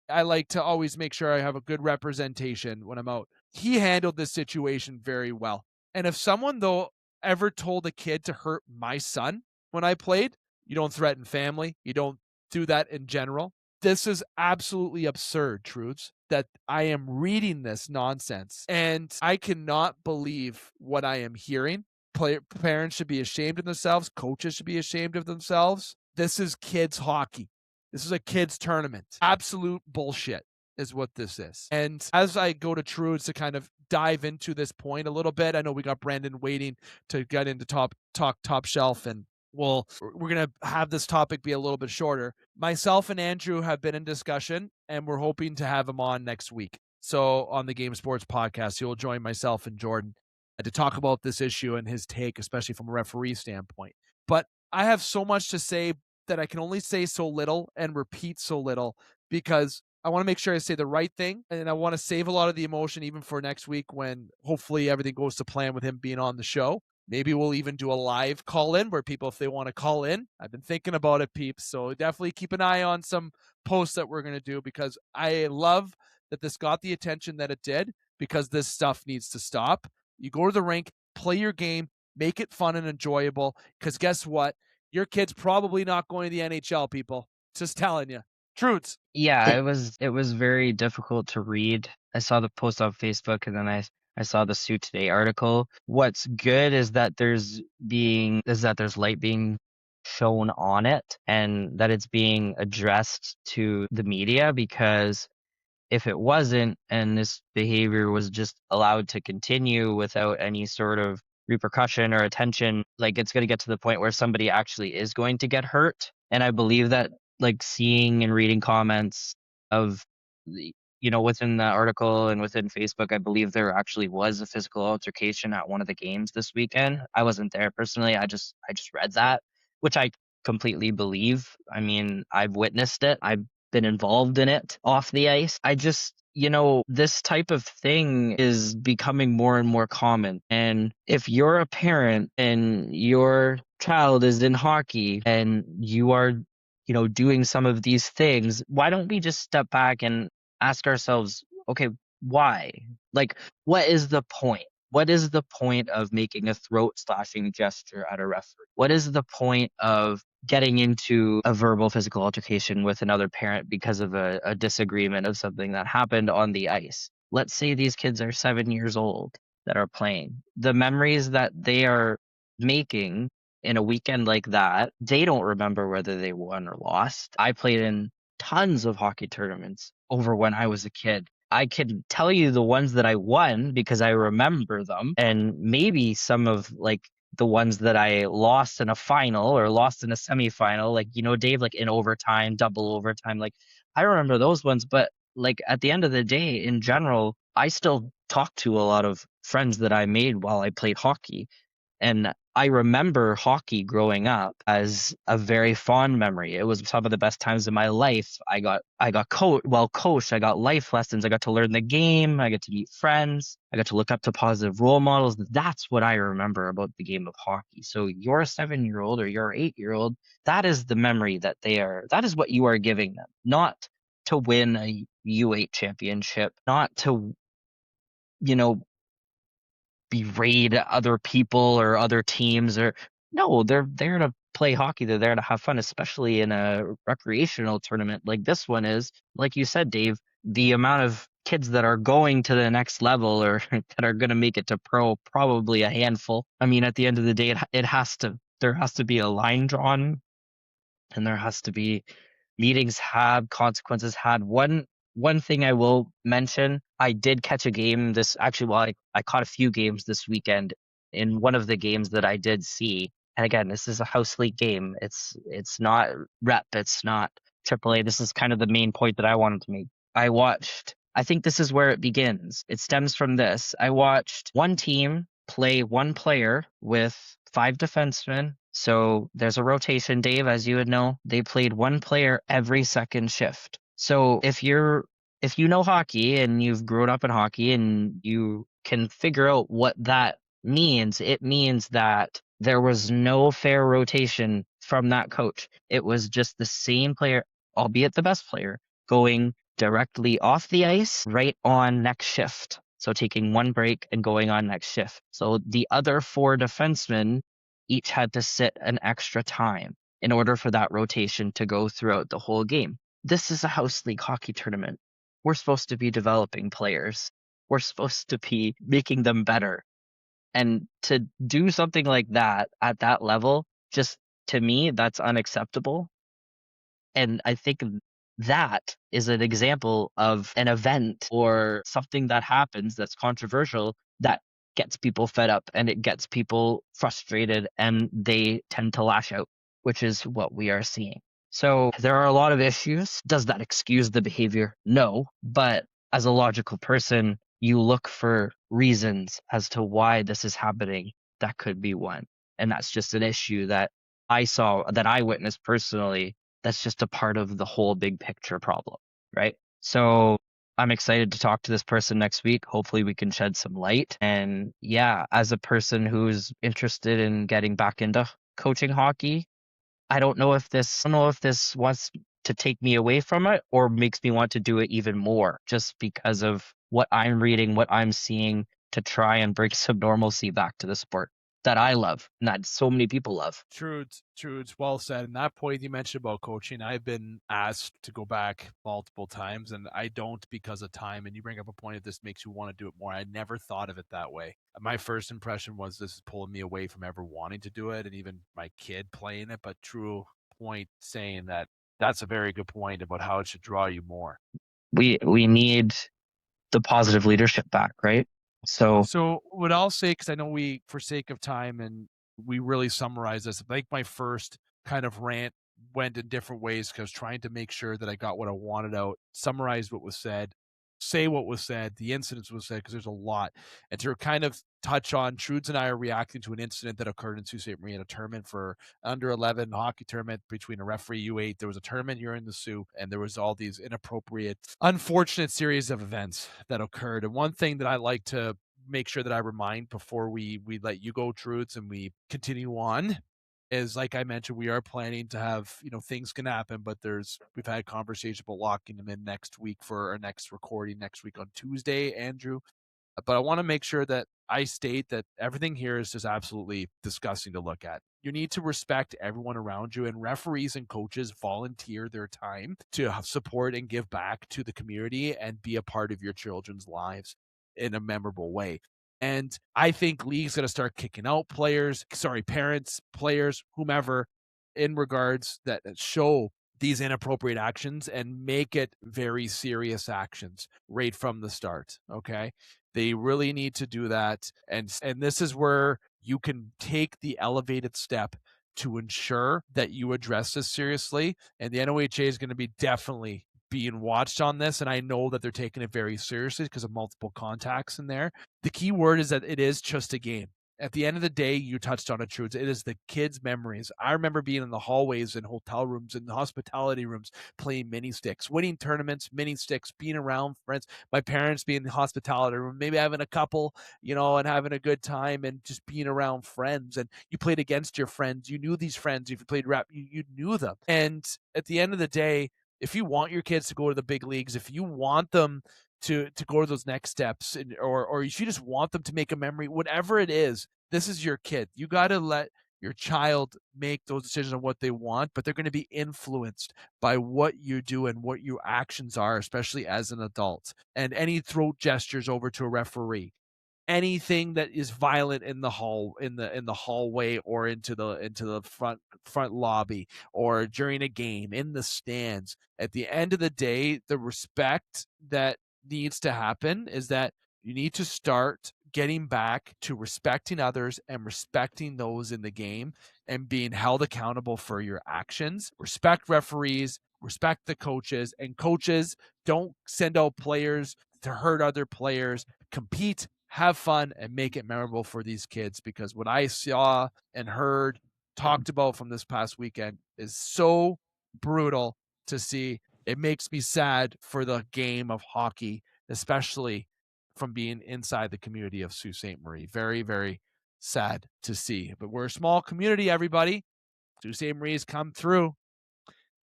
I like to always make sure I have a good representation when I'm out. He handled this situation very well. And if someone, though, ever told a kid to hurt my son when I played, you don't threaten family. You don't do that in general. This is absolutely absurd, Trudes, that I am reading this nonsense, and I cannot believe what I am hearing. Parents should be ashamed of themselves. Coaches should be ashamed of themselves. This is kids hockey. This is a kids tournament. Absolute bullshit is what this is. And as I go to Trudes to kind of dive into this point a little bit, I know we got Brendan waiting to get into talk top shelf, and we're going to have this topic be a little bit shorter. Myself and Andrew have been in discussion, and we're hoping to have him on next week. So on the Game Sports podcast, he will join myself and Jordan to talk about this issue and his take, especially from a referee standpoint. But I have so much to say that I can only say so little and repeat so little, because I want to make sure I say the right thing, and I want to save a lot of the emotion even for next week when hopefully everything goes to plan with him being on the show. Maybe we'll even do a live call-in where people, if they want to call in, I've been thinking about it, peeps. So definitely keep an eye on some posts that we're going to do, because I love that this got the attention that it did, because this stuff needs to stop. You go to the rink, play your game, make it fun and enjoyable, because guess what? Your kid's probably not going to the NHL, people. Just telling you. Truths. Yeah, it was very difficult to read. I saw the post on Facebook, and then I saw the Soo Today article. What's good is that there's light being shown on it, and that it's being addressed to the media, because if it wasn't, and this behavior was just allowed to continue without any sort of repercussion or attention, like, it's going to get to the point where somebody actually is going to get hurt. And I believe that, like, seeing and reading comments of within the article and within Facebook, I believe there actually was a physical altercation at one of the games this weekend. I wasn't there personally. I just read that, which I completely believe. I mean, I've witnessed it. I've been involved in it off the ice. I just, this type of thing is becoming more and more common. And if you're a parent and your child is in hockey and you are, doing some of these things, why don't we just step back and ask ourselves, okay, why? Like, what is the point? What is the point of making a throat slashing gesture at a referee? What is the point of getting into a verbal physical altercation with another parent because of a disagreement of something that happened on the ice? Let's say these kids are 7 years old that are playing. The memories that they are making in a weekend like that, they don't remember whether they won or lost. I played in tons of hockey tournaments over when I was a kid. I can tell you the ones that I won because I remember them, and maybe some of, like, the ones that I lost in a final or lost in a semifinal, like, Dave, like in overtime, double overtime, like, I remember those ones. But, like, at the end of the day, in general, I still talk to a lot of friends that I made while I played hockey. And I remember hockey growing up as a very fond memory. It was some of the best times in my life. I got coached. I got life lessons. I got to learn the game. I got to meet friends. I got to look up to positive role models. That's what I remember about the game of hockey. So you're a 7-year-old or you're an 8-year-old. That is the memory that is what you are giving them. Not to win a U8 championship, not to, berate other people or other teams, or no, they're there to play hockey. They're there to have fun, especially in a recreational tournament like this one is. Like you said, Dave, the amount of kids that are going to the next level or that are going to make it to pro, probably a handful. I mean, at the end of the day, there has to be a line drawn, and there has to be meetings had, consequences had. One thing I will mention, I did catch a game I caught a few games this weekend. In one of the games that I did see, and again, this is a house league game. It's not rep, it's not AAA. This is kind of the main point that I wanted to make. I think this is where it begins. It stems from this. I watched one team play one player with 5 defensemen. So there's a rotation, Dave, as you would know. They played one player every second shift. So if you know hockey and you've grown up in hockey and you can figure out what that means, it means that there was no fair rotation from that coach. It was just the same player, albeit the best player, going directly off the ice right on next shift. So taking one break and going on next shift. So the other 4 defensemen each had to sit an extra time in order for that rotation to go throughout the whole game. This is a house league hockey tournament. We're supposed to be developing players. We're supposed to be making them better. And to do something like that at that level, just to me, that's unacceptable. And I think that is an example of an event or something that happens that's controversial that gets people fed up and it gets people frustrated and they tend to lash out, which is what we are seeing. So there are a lot of issues. Does that excuse the behavior? No. But as a logical person, you look for reasons as to why this is happening. That could be one. And that's just an issue that I saw, that I witnessed personally. That's just a part of the whole big picture problem, right? So I'm excited to talk to this person next week. Hopefully we can shed some light. And yeah, as a person who's interested in getting back into coaching hockey, I don't know if this wants to take me away from it or makes me want to do it even more just because of what I'm reading, what I'm seeing, to try and bring some normalcy back to the sport that I love and that so many people love. True, it's well said. And that point you mentioned about coaching, I've been asked to go back multiple times, and I don't because of time. And you bring up a point that this makes you want to do it more. I never thought of it that way. My first impression was this is pulling me away from ever wanting to do it, and even my kid playing it. But true point saying that that's a very good point about how it should draw you more. We need the positive leadership back, right? So what I'll say, because I know we, for sake of time, and we really summarize this, I think my first kind of rant went in different ways because I was trying to make sure that I got what I wanted out, summarized what was said, say what was said, the incidents was said, because there's a lot. And to kind of touch on, Trudes and I are reacting to an incident that occurred in Sault Ste. Marie in a tournament for under 11 hockey tournament between a referee, U8. There was a tournament here in the Sioux, and there was all these inappropriate, unfortunate series of events that occurred. And one thing that I like to make sure that I remind before we let you go, Trudes, and we continue on is, like I mentioned, we are planning to have, things can happen, but we've had conversation about locking them in next week for our next recording next week on Tuesday, Andrew. But I want to make sure that I state that everything here is just absolutely disgusting to look at. You need to respect everyone around you, and referees and coaches volunteer their time to support and give back to the community and be a part of your children's lives in a memorable way. And I think league's going to start kicking out parents, players, whomever, in regards that show these inappropriate actions and make it very serious actions right from the start. Okay. They really need to do that. And this is where you can take the elevated step to ensure that you address this seriously. And the NOHA is going to be definitely being watched on this. And I know that they're taking it very seriously because of multiple contacts in there. The key word is that it is just a game. At the end of the day, you touched on it, Trudes. It is the kids' memories. I remember being in the hallways and hotel rooms and the hospitality rooms playing mini sticks, winning tournaments, mini sticks, being around friends. My parents being in the hospitality room, maybe having a couple, and having a good time and just being around friends. And you played against your friends. You knew these friends. If you played rap, you knew them. And at the end of the day, if you want your kids to go to the big leagues, if you want them to go to those next steps, or if you just want them to make a memory, whatever it is, this is your kid. You got to let your child make those decisions on what they want, but they're going to be influenced by what you do and what your actions are, especially as an adult. And any throat gestures over to a referee, anything that is violent in the hallway or into the front lobby or during a game in the stands, at the end of the day, the respect that needs to happen is that you need to start getting back to respecting others and respecting those in the game and being held accountable for your actions. Respect referees, respect the coaches, and coaches, don't send out players to hurt other players. Compete, have fun, and make it memorable for these kids, because what I saw and heard, talked about from this past weekend is so brutal to see. It makes me sad for the game of hockey, especially from being inside the community of Sault Ste. Marie. Very, very sad to see. But we're a small community, everybody. Sault Ste. Marie's come through.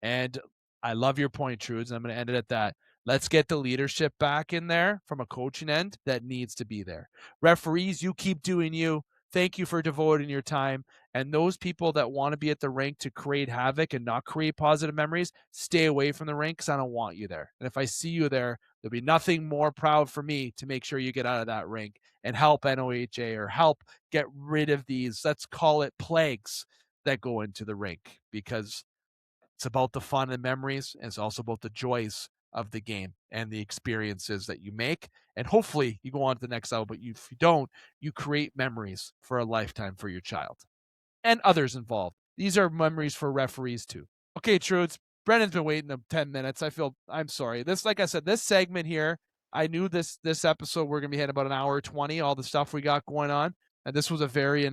And I love your point, Trudes, and I'm going to end it at that. Let's get the leadership back in there from a coaching end that needs to be there. Referees, you keep doing you. thank you for devoting your time. And those people that want to be at the rink to create havoc and not create positive memories, stay away from the rink because I don't want you there. And if I see you there, there'll be nothing more proud for me to make sure you get out of that rink and help NOHA or help get rid of these, let's call it plagues that go into the rink, because it's about the fun and memories, and it's also about the joys of the game and the experiences that you make. And hopefully you go on to the next level, but if you don't, you create memories for a lifetime for your child and others involved. These are memories for referees too. Okay, Trudes, Brendan's been waiting 10 minutes. I'm sorry. This, like I said, this segment here, I knew this episode we're going to be hitting about an hour 20, all the stuff we got going on. And this was a very,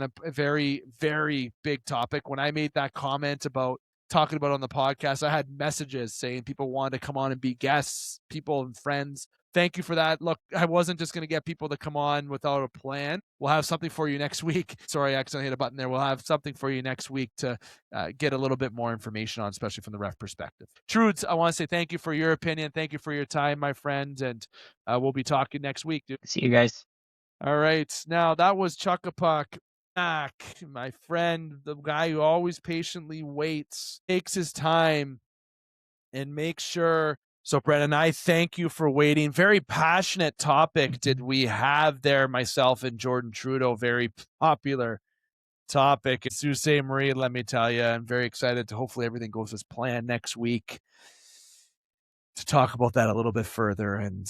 very big topic. When I made that comment about talking about on the podcast, I had messages saying people wanted to come on and be guests, people and friends. Thank you for that. Look, I wasn't just going to get people to come on without a plan. We'll have something for you next week. Sorry, I accidentally hit a button there. We'll have something for you next week to get a little bit more information on, especially from the ref perspective. Trudes, I want to say thank you for your opinion. Thank you for your time, my friend. And we'll be talking next week, dude. See you guys. All right. Now, that was Chuckapuck. My friend, the guy who always patiently waits, takes his time, and makes sure. So, Brendan, I thank you for waiting. Very passionate topic did we have there, myself and Jordan Trudeau. Very popular topic. Sault Ste. Marie, let me tell you, I'm very excited to hopefully everything goes as planned next week to talk about that a little bit further. And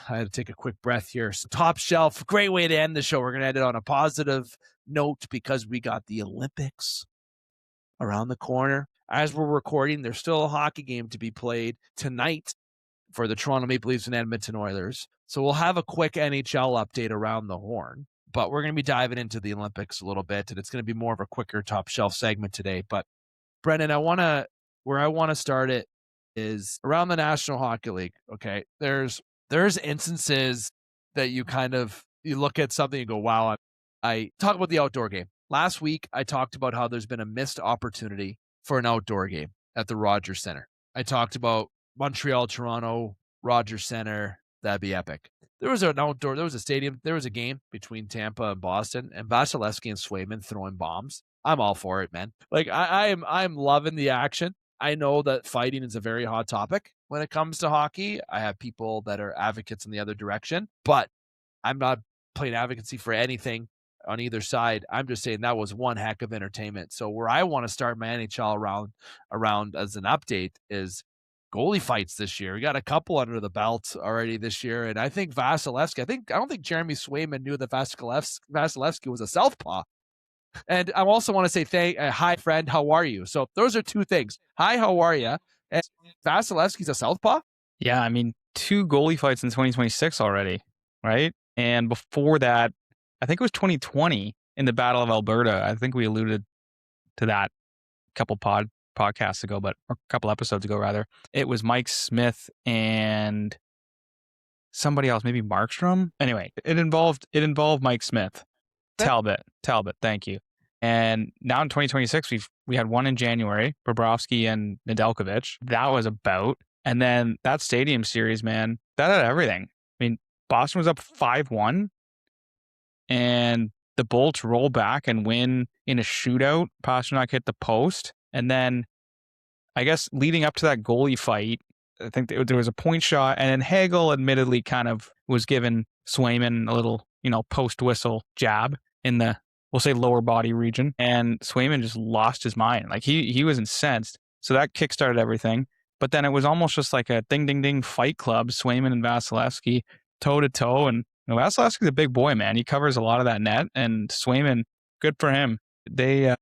I had to take a quick breath here. So, Top Shelf, great way to end the show. We're going to end it on a positive note because we got the Olympics around the corner. As we're recording, there's still a hockey game to be played tonight for the Toronto Maple Leafs and Edmonton Oilers. So we'll have a quick NHL update around the horn, but we're going to be diving into the Olympics a little bit, and it's going to be more of a quicker Top Shelf segment today. But Brendan, where I want to start it is around the National Hockey League. Okay, there's instances that you look at something and go, wow. I talk about the outdoor game. Last week, I talked about how there's been a missed opportunity for an outdoor game at the Rogers Centre. I talked about Montreal, Toronto, Rogers Centre. That'd be epic. There was a game between Tampa and Boston, and Vasilevsky and Swayman throwing bombs. I'm all for it, man. Like I'm loving the action. I know that fighting is a very hot topic when it comes to hockey. I have people that are advocates in the other direction, but I'm not playing advocacy for anything on either side. I'm just saying that was one heck of entertainment. So where I want to start my NHL around as an update is goalie fights this year. We got a couple under the belt already this year. And I think Vasilevsky, I don't think Jeremy Swayman knew that Vasilevsky was a southpaw. And I also want to say hi, friend, how are you? So those are two things. Hi, how are you? And Vasilevsky's a southpaw? Yeah, I mean, 2 goalie fights in 2026 already, right? And before that, I think it was 2020 in the Battle of Alberta. I think we alluded to that a couple podcasts ago, or a couple episodes ago, rather. It was Mike Smith and somebody else, maybe Markstrom. Anyway, it involved Mike Smith. Talbot, thank you. And now in 2026, we had one in January, Bobrovsky and Nedeljkovic. That was about. And then that Stadium Series, man, that had everything. I mean, Boston was up 5-1, and the Bolts roll back and win in a shootout. Pasternak hit the post. And then, I guess, leading up to that goalie fight, I think there was a point shot, and then Hagel admittedly kind of was giving Swayman a little, post-whistle jab in the, we'll say, lower body region. And Swayman just lost his mind. Like, he was incensed. So that kickstarted everything. But then it was almost just like a ding, ding, ding fight club, Swayman and Vasilevsky, toe-to-toe. And Vasilevsky's a big boy, man. He covers a lot of that net. And Swayman, good for him. They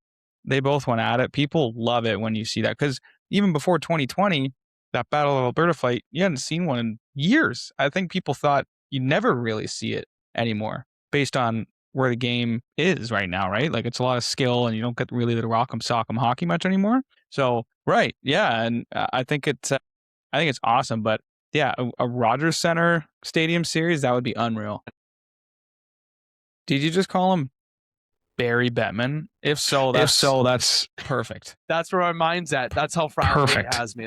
both went at it. People love it when you see that. Because even before 2020, that Battle of Alberta fight, you hadn't seen one in years. I think people thought you'd never really see it anymore based on where the game is right now, right? Like, it's a lot of skill, and you don't get really the rock'em sock'em hockey much anymore. So, right, yeah, and I think it's awesome. But yeah, a Rogers Centre Stadium Series, that would be unreal. Did you just call him Barry Bettman? If so, that's perfect. That's where my mind's at. That's how frazzled it has me.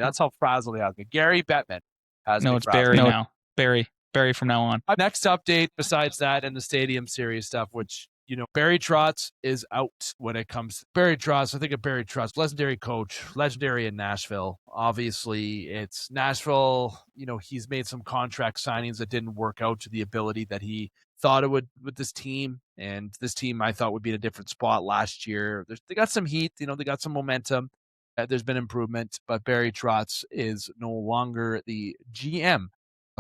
Gary Bettman has me. No, it's Barry now. Barry from now on. Next update besides that and the Stadium Series stuff, which Barry Trotz is out when it comes to Barry Trotz. I think of Barry Trotz, legendary coach, legendary in Nashville. Obviously, it's Nashville. He's made some contract signings that didn't work out to the ability that he thought it would with this team. And this team, I thought, would be in a different spot last year. They got some heat. They got some momentum. There's been improvement, but Barry Trotz is no longer the GM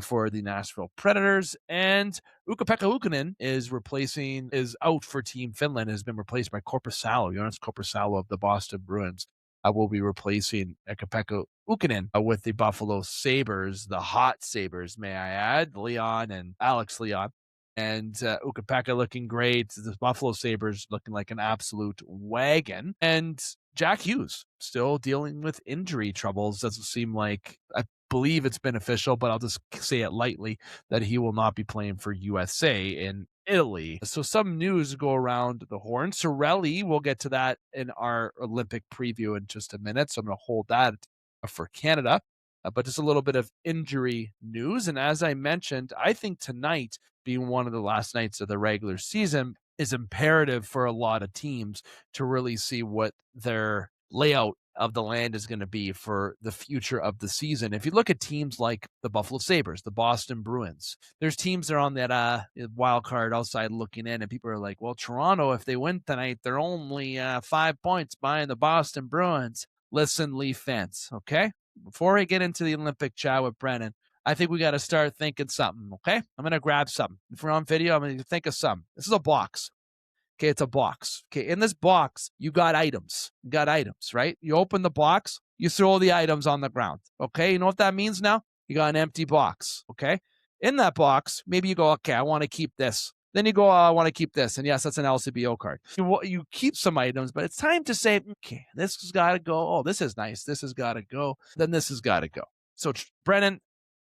for the Nashville Predators, and Ukko-Pekka Luukkonen is out for Team Finland, has been replaced by Jonas Korpisalo of the Boston Bruins. Will be replacing Ukko-Pekka Luukkonen with the Buffalo Sabres, the hot Sabres, may I add, Leon and Alex Leon. And Ukko-Pekka looking great. The Buffalo Sabres looking like an absolute wagon. And Jack Hughes still dealing with injury troubles. Doesn't seem like, I believe it's beneficial, but I'll just say it lightly, that he will not be playing for USA in Italy. So some news go around the horn. Sorelli, we'll get to that in our Olympic preview in just a minute. So I'm going to hold that for Canada. But just a little bit of injury news. And as I mentioned, I think tonight, being one of the last nights of the regular season, is imperative for a lot of teams to really see what their layout of the land is going to be for the future of the season. If you look at teams like the Buffalo Sabres, the Boston Bruins, there's teams that are on that wild card outside looking in, and people are like, well, Toronto, if they win tonight, they're only 5 points behind the Boston Bruins. Listen, Leaf fans, okay? Before I get into the Olympic chat with Brennan, I think we got to start thinking something, okay? I'm going to grab something. If we're on video, I'm going to think of something. This is a box. Okay, it's a box. Okay, in this box, you got items. Right? You open the box, you throw the items on the ground. Okay, you know what that means now? You got an empty box. Okay? In that box, maybe you go, okay, I want to keep this. Then you go, I want to keep this. And yes, that's an LCBO card. You keep some items, but it's time to say, okay, this has got to go. Oh, this is nice. This has got to go. Then this has got to go. So, Brennan,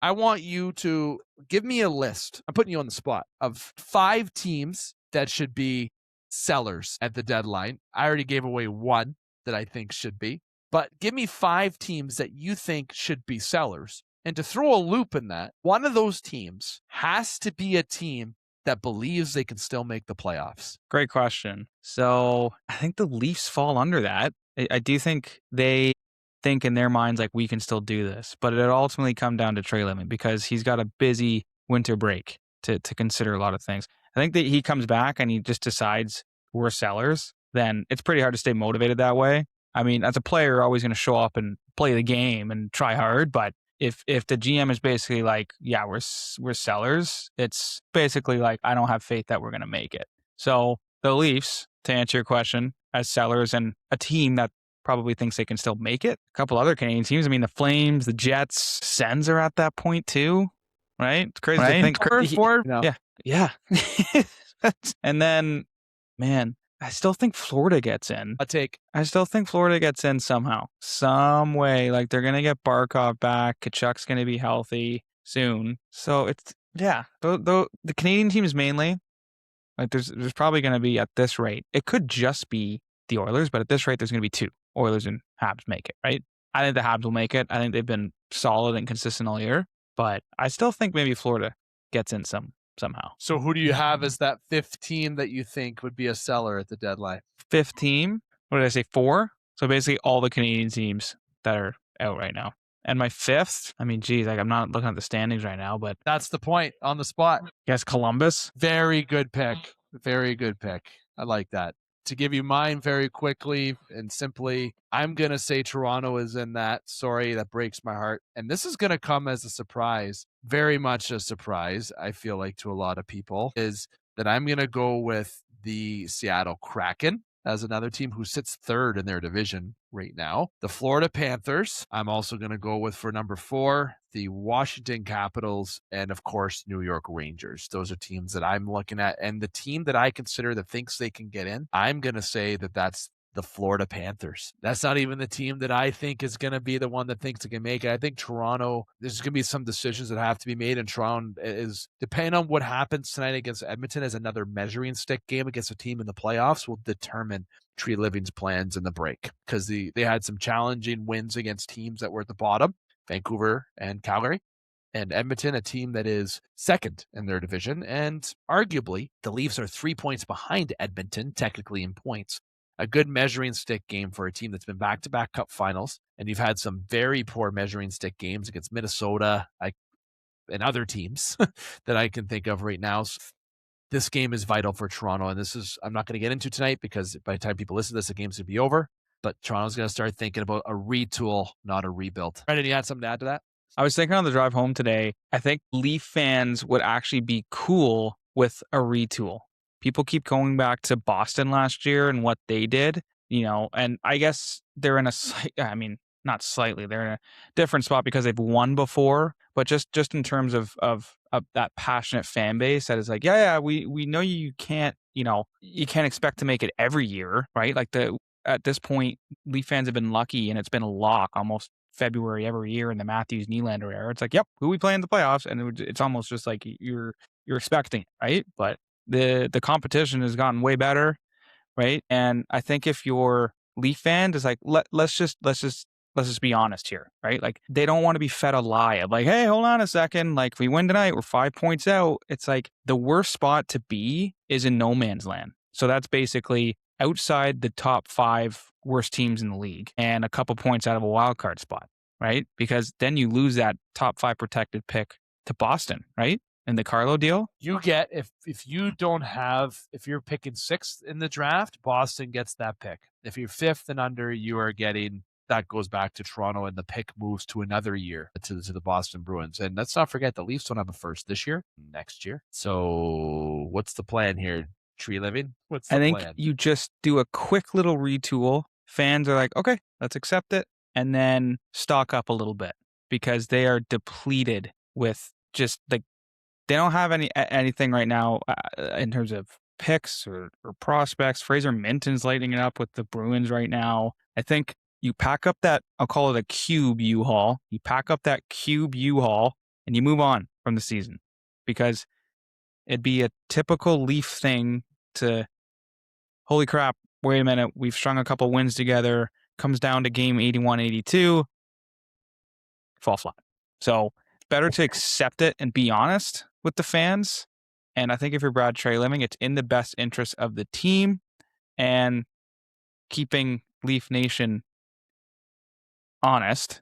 I want you to give me a list. I'm putting you on the spot of 5 teams that should be sellers at the deadline. I already gave away one that I think should be, but give me 5 teams that you think should be sellers. And to throw a loop in that, one of those teams has to be a team that believes they can still make the playoffs. Great question. So I think the Leafs fall under that. I do think they think in their minds like, we can still do this, but it ultimately come down to Trey Lemon because he's got a busy winter break to consider a lot of things. I think that he comes back and he just decides we're sellers, then it's pretty hard to stay motivated that way. I mean, as a player, you're always going to show up and play the game and try hard, but if the GM is basically like, yeah, we're sellers, it's basically like, I don't have faith that we're going to make it. So the Leafs, to answer your question, as sellers and a team that probably thinks they can still make it. A couple other Canadian teams, I mean, the Flames, the Jets, Sens are at that point too, right? It's crazy to think. Yeah. And then, man, I still think Florida gets in. I still think Florida gets in somehow, some way. Like they're gonna get Barkov back. Kachuk's gonna be healthy soon. So it's the Canadian teams mainly. Like there's probably gonna be at this rate. It could just be the Oilers, but at this rate, there's gonna be 2 Oilers and Habs make it. Right? I think the Habs will make it. I think they've been solid and consistent all year, but I still think maybe Florida gets in somehow. So who do you have as that 5th team that you think would be a seller at the deadline? 5th team? What did I say? 4? So basically all the Canadian teams that are out right now. And my 5th, I mean, geez, like I'm not looking at the standings right now, but that's the point on the spot. Yes, Columbus. Very good pick. I like that. To give you mine very quickly and simply, I'm going to say Toronto is in that. Sorry, that breaks my heart. And this is going to come as a surprise, very much a surprise, I feel like, to a lot of people, is that I'm going to go with the Seattle Kraken as another team who sits 3rd in their division right now. The Florida Panthers, I'm also going to go with for number 4, the Washington Capitals, and of course, New York Rangers. Those are teams that I'm looking at. And the team that I consider that thinks they can get in, I'm going to say that that's the Florida Panthers. That's not even the team that I think is going to be the one that thinks it can make it. I think Toronto, there's going to be some decisions that have to be made, and Toronto is, depending on what happens tonight against Edmonton as another measuring stick game against a team in the playoffs, will determine Tree Living's plans in the break, because they had some challenging wins against teams that were at the bottom, Vancouver and Calgary. And Edmonton, a team that is second in their division. And arguably, the Leafs are 3 points behind Edmonton, technically in points. A good measuring stick game for a team that's been back-to-back Cup finals. And you've had some very poor measuring stick games against Minnesota and other teams that I can think of right now. So this game is vital for Toronto. And this is, I'm not going to get into tonight because by the time people listen to this, the game's going to be over. But Toronto's going to start thinking about a retool, not a rebuild. Brendan, you had something to add to that? I was thinking on the drive home today, I think Leaf fans would actually be cool with a retool. People keep going back to Boston last year and what they did, and I guess they're in not slightly, they're in a different spot because they've won before, but just in terms of that passionate fan base that is like, we know you can't expect to make it every year, right? Like at this point, Leaf fans have been lucky and it's been a lock almost February every year in the Matthews Nylander era. It's like, yep, who we play in the playoffs, and it's almost just like you're expecting it, right? But the competition has gotten way better, right? And I think if you're Leaf fan, is like let's just be honest here, right? Like they don't want to be fed a lie of like, hey, hold on a second, like if we win tonight, we're 5 points out. It's like the worst spot to be is in no man's land. So that's basically outside the top 5 worst teams in the league and a couple points out of a wild card spot, right? Because then you lose that top 5 protected pick to Boston, right? In the Carlo deal. You get, if you're picking 6th in the draft, Boston gets that pick. If you're 5th and under, you are getting, that goes back to Toronto and the pick moves to another year to the Boston Bruins. And let's not forget the Leafs don't have a first this year, next year. So what's the plan here? Tree living? What's the plan? I think you just do a quick little retool. Fans are like, okay, let's accept it. And then stock up a little bit because they are depleted with just like, they don't have anything right now in terms of picks or prospects. Fraser Minton's lighting it up with the Bruins right now. I think you pack up that, I'll call it a cube U-Haul. You pack up that cube U-Haul and you move on from the season because it'd be a typical Leaf thing to, holy crap, wait a minute, we've strung a couple wins together, comes down to game 81-82, fall flat. So better to accept it and be honest with the fans. And I think if you're Brad Treliving, it's in the best interest of the team and keeping Leaf Nation honest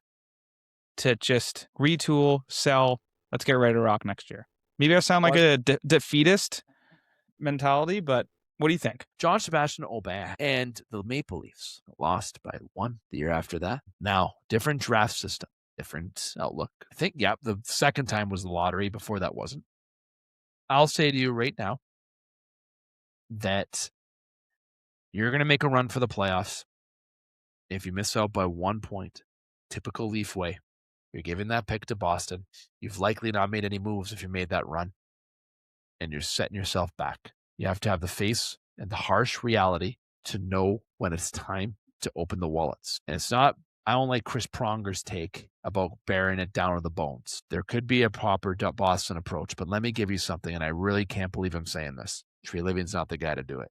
to just retool, sell, let's get ready to rock next year. Maybe I sound like a defeatist mentality, but what do you think? John Sebastian Aubin and the Maple Leafs lost by 1 the year after that. Now, different draft system, different outlook. I think, the second time was the lottery. Before that wasn't. I'll say to you right now that you're going to make a run for the playoffs. If you miss out by 1 point, typical Leaf way, you're giving that pick to Boston. You've likely not made any moves if you made that run. And you're setting yourself back. You have to have the face and the harsh reality to know when it's time to open the wallets. And it's not, I don't like Chris Pronger's take about bearing it down to the bones. There could be a proper Boston approach, but let me give you something, and I really can't believe I'm saying this. Treliving's not the guy to do it.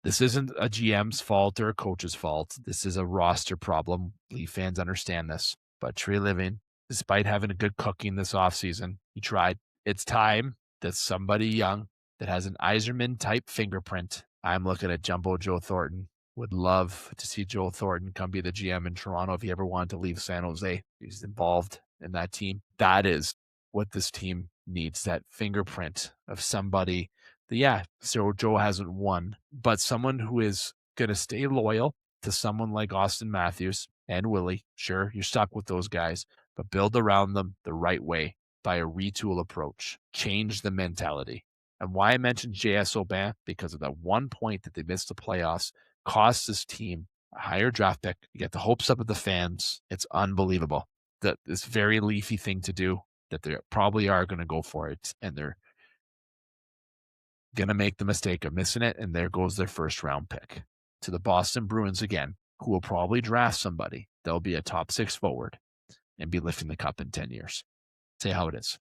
This isn't a GM's fault or a coach's fault. This is a roster problem. Leaf fans understand this. But Treliving, despite having a good cooking this offseason, he tried. It's time that somebody young that has an Yzerman-type fingerprint. I'm looking at Jumbo Joe Thornton. Would love to see Joe Thornton come be the GM in Toronto if he ever wanted to leave San Jose. He's involved in that team. That is what this team needs, that fingerprint of somebody. So Joe hasn't won, but someone who is going to stay loyal to someone like Auston Matthews and Willie. Sure, you're stuck with those guys, but build around them the right way by a retool approach. Change the mentality. And why I mentioned J.S. Aubin, because of that 1 point that they missed the playoffs, cost this team a higher draft pick. You get the hopes up of the fans. It's unbelievable. This very Leafy thing to do, that they probably are going to go for it, and they're going to make the mistake of missing it, and there goes their first round pick to the Boston Bruins again, who will probably draft somebody. They'll be a top 6 forward and be lifting the cup in 10 years. Say how it is.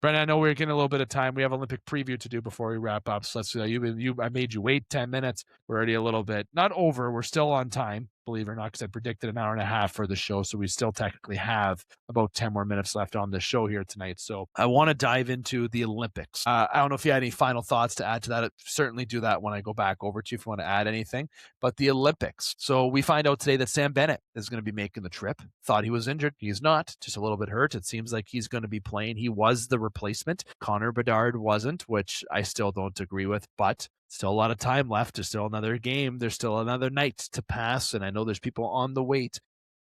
Brendan, I know we're getting a little bit of time. We have Olympic preview to do before we wrap up. So let's do that. I made you wait 10 minutes. We're already a little bit, not over. We're still on time. believe it or not, because I predicted an hour and a half for the show. So we still technically have about 10 more minutes left on the show here tonight. So I want to dive into the Olympics. I don't know if you had any final thoughts to add to that. I'd certainly do that when I go back over to you if you want to add anything. But the Olympics. So we find out today that Sam Bennett is going to be making the trip. Thought he was injured. He's not. Just a little bit hurt. It seems like he's going to be playing. He was the replacement. Connor Bedard wasn't, which I still don't agree with, but still a lot of time left. There's still another game. There's still another night to pass. And I know there's people on the wait,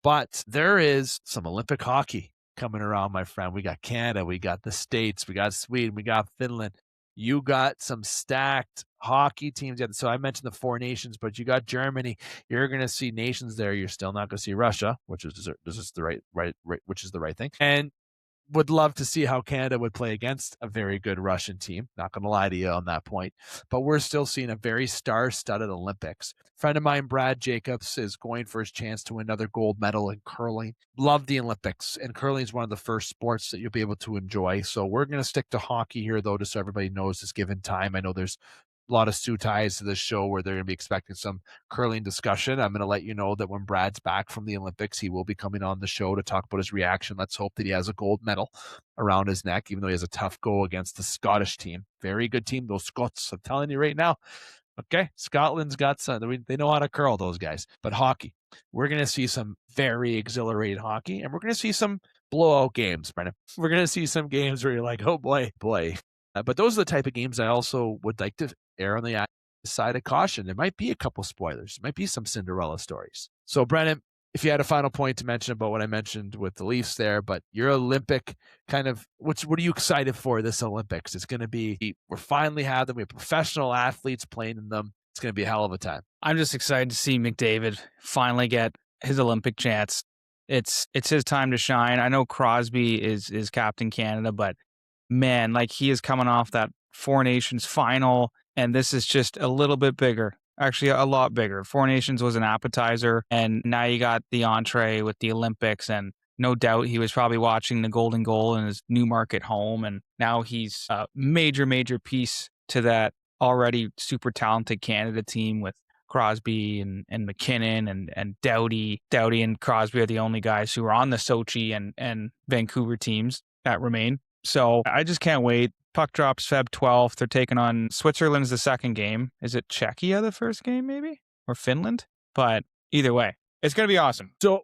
but there is some Olympic hockey coming around, my friend. We got Canada, we got the States, we got Sweden, we got Finland. You got some stacked hockey teams. So I mentioned the 4 nations, but you got Germany. You're going to see nations there. You're still not going to see Russia, which is the right thing. And would love to see how Canada would play against a very good Russian team. Not going to lie to you on that point. But we're still seeing a very star-studded Olympics. Friend of mine, Brad Jacobs, is going for his chance to win another gold medal in curling. Love the Olympics. And curling is one of the first sports that you'll be able to enjoy. So we're going to stick to hockey here, though, just so everybody knows this given time. I know there's a lot of Sioux ties to this show where they're going to be expecting some curling discussion. I'm going to let you know that when Brad's back from the Olympics, he will be coming on the show to talk about his reaction. Let's hope that he has a gold medal around his neck, even though he has a tough go against the Scottish team. Very good team, those Scots. I'm telling you right now. Okay, Scotland's got some. They know how to curl, those guys. But hockey, we're going to see some very exhilarating hockey, and we're going to see some blowout games, Brendan. We're going to see some games where you're like, oh boy. But those are the type of games I also would like to err on the side of caution. There might be a couple spoilers. There might be some Cinderella stories. So, Brennan, if you had a final point to mention about what I mentioned with the Leafs there, but your Olympic kind of, what are you excited for this Olympics? It's going to be, we're finally have them. We have professional athletes playing in them. It's going to be a hell of a time. I'm just excited to see McDavid finally get his Olympic chance. It's his time to shine. I know Crosby is Captain Canada, but man, like he is coming off that 4 Nations final, and this is just a little bit bigger. Actually, a lot bigger. 4 Nations was an appetizer, and now you got the entree with the Olympics, and no doubt he was probably watching the Golden Goal in his Newmarket home, and now he's a major piece to that already super talented Canada team with Crosby and McKinnon and Doughty. Doughty and Crosby are the only guys who are on the Sochi and Vancouver teams that remain. So I just can't wait. Puck drops Feb 12th. They're taking on Switzerland's the second game. Is it Czechia the first game maybe? Or Finland? But either way, it's going to be awesome. So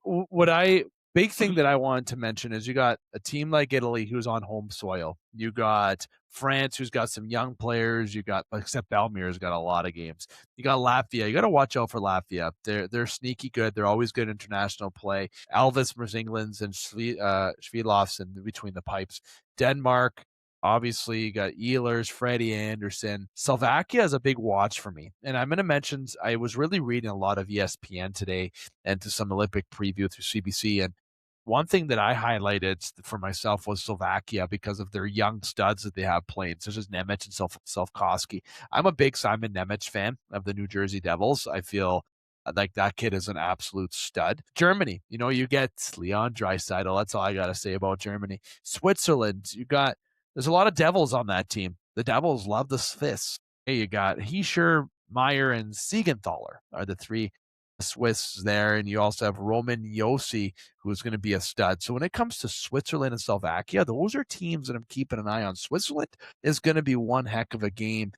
big thing that I wanted to mention is you got a team like Italy who's on home soil. You got France who's got some young players. You got, except Balmir's got a lot of games. You got Latvia. You got to watch out for Latvia. They're sneaky good. They're always good international play. Elvis Merzinglands and Svidlovs in between the pipes. Denmark. Obviously, you got Ehlers, Freddie Anderson. Slovakia is a big watch for me. And I'm going to mention, I was really reading a lot of ESPN today and to some Olympic preview through CBC. And one thing that I highlighted for myself was Slovakia because of their young studs that they have playing, such as Nemec and Selfkowski. I'm a big Simon Nemec fan of the New Jersey Devils. I feel like that kid is an absolute stud. Germany, you get Leon Draisaitl. That's all I got to say about Germany. Switzerland, there's a lot of Devils on that team. The Devils love the Swiss. Hey, you got Hischer, Meyer, and Siegenthaler are the 3 Swiss there, and you also have Roman Josi, who's going to be a stud. So when it comes to Switzerland and Slovakia, those are teams that I'm keeping an eye on. Switzerland is going to be one heck of a game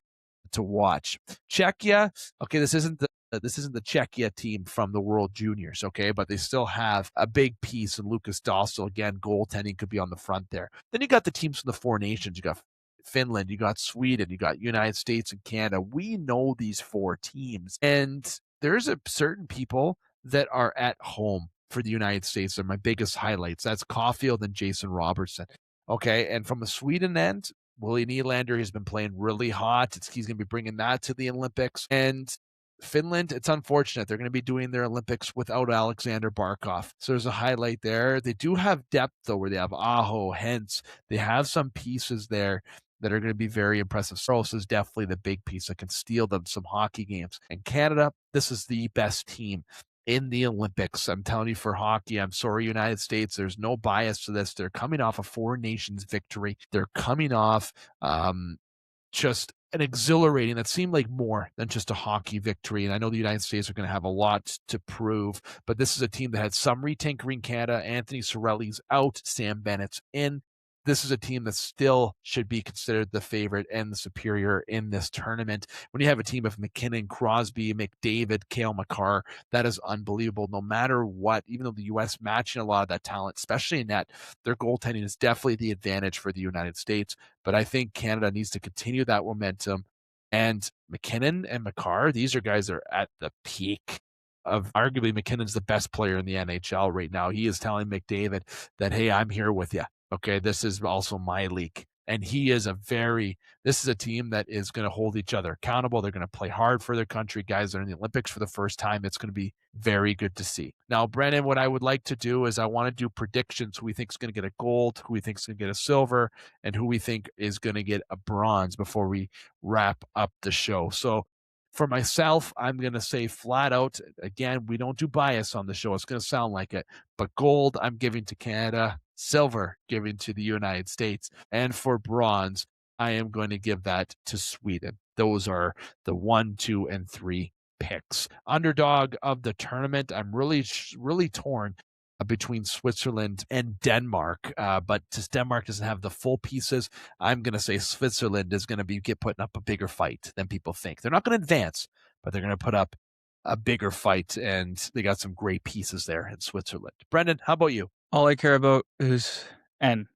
to watch. Czechia, okay, this isn't the Czechia team from the World Juniors, okay, but they still have a big piece in Lucas Dostal. Again, goaltending could be on the front there. Then you got the teams from the 4 Nations. You got Finland, you got Sweden, you got United States and Canada. We know these 4 teams, and there's a certain people that are at home for the United States. They're my biggest highlights. That's Caulfield and Jason Robertson. Okay, and from the Sweden end, Willie Nylander has been playing really hot. He's going to be bringing that to the Olympics. And Finland, it's unfortunate. They're going to be doing their Olympics without Alexander Barkov. So there's a highlight there. They do have depth, though, where they have Aho, Hentz. They have some pieces there that are going to be very impressive. Soros is definitely the big piece that can steal them some hockey games. And Canada, this is the best team in the Olympics. I'm telling you, for hockey, I'm sorry, United States, there's no bias to this. They're coming off a 4 Nations victory. They're coming off just an exhilarating, that seemed like more than just a hockey victory. And I know the United States are going to have a lot to prove, but this is a team that had some retinkering Canada. Anthony Cirelli's out, Sam Bennett's in. This is a team that still should be considered the favorite and the superior in this tournament. When you have a team of McKinnon, Crosby, McDavid, Cale Makar, that is unbelievable. No matter what, even though the U.S. matching a lot of that talent, especially in net, their goaltending is definitely the advantage for the United States. But I think Canada needs to continue that momentum. And McKinnon and Makar, these are guys that are at the peak of, arguably McKinnon's the best player in the NHL right now. He is telling McDavid that, hey, I'm here with you. Okay, this is also my league. And this is a team that is going to hold each other accountable. They're going to play hard for their country. Guys are in the Olympics for the first time. It's going to be very good to see. Now, Brendan, what I would like to do is I want to do predictions. Who we think is going to get a gold, who we think is going to get a silver, and who we think is going to get a bronze before we wrap up the show. So for myself, I'm going to say flat out, again, we don't do bias on the show. It's going to sound like it. But gold, I'm giving to Canada. Silver, giving to the United States. And for bronze, I am going to give that to Sweden. Those are the 1, 2, and 3 picks. Underdog of the tournament, I'm really torn between Switzerland and Denmark. But since Denmark doesn't have the full pieces, I'm going to say Switzerland is going to get putting up a bigger fight than people think. They're not going to advance, but they're going to put up a bigger fight, and they got some great pieces there in Switzerland. Brendan, how about you? All I care about is, and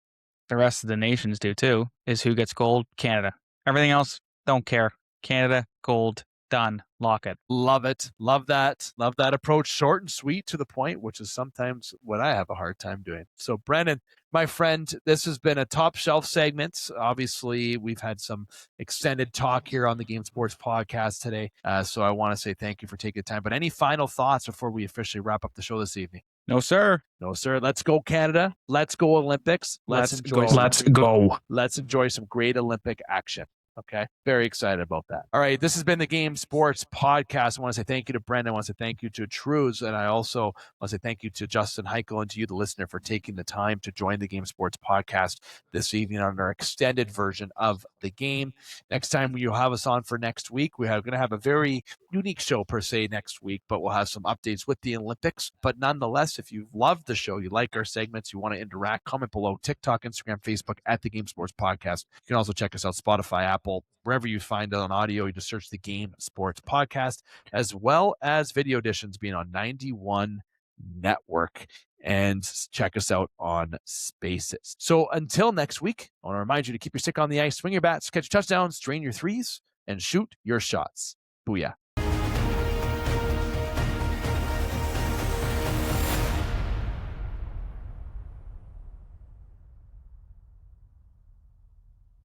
the rest of the nations do too, is who gets gold. Canada. Everything else, don't care. Canada, gold, done. Lock it. Love it. Love that. Love that approach. Short and sweet to the point, which is sometimes what I have a hard time doing. So, Brendan, my friend, this has been a top shelf segment. Obviously, we've had some extended talk here on the Game Sports podcast today. So I want to say thank you for taking the time. But any final thoughts before we officially wrap up the show this evening? No, sir. No, sir. Let's go, Canada. Let's go, Olympics. Let's enjoy some great Olympic action. Okay. Very excited about that. All right. This has been the Game Sports podcast. I want to say thank you to Brendan. I want to say thank you to Trues. And I also want to say thank you to Justin Hykel and to you, the listener, for taking the time to join the Game Sports podcast this evening on our extended version of the game. Next time you'll have us on for next week, we are going to have a very unique show per se next week, but we'll have some updates with the Olympics. But nonetheless, if you've loved the show, you like our segments, you want to interact, comment below, TikTok, Instagram, Facebook at the Game Sports Podcast. You can also check us out, Spotify, Apple, wherever you find it on audio. You just search the Game Sports Podcast, as well as video editions being on 91 Network. And check us out on Spaces. So until next week, I want to remind you to keep your stick on the ice, swing your bats, catch touchdowns, drain your threes, and shoot your shots. Booyah.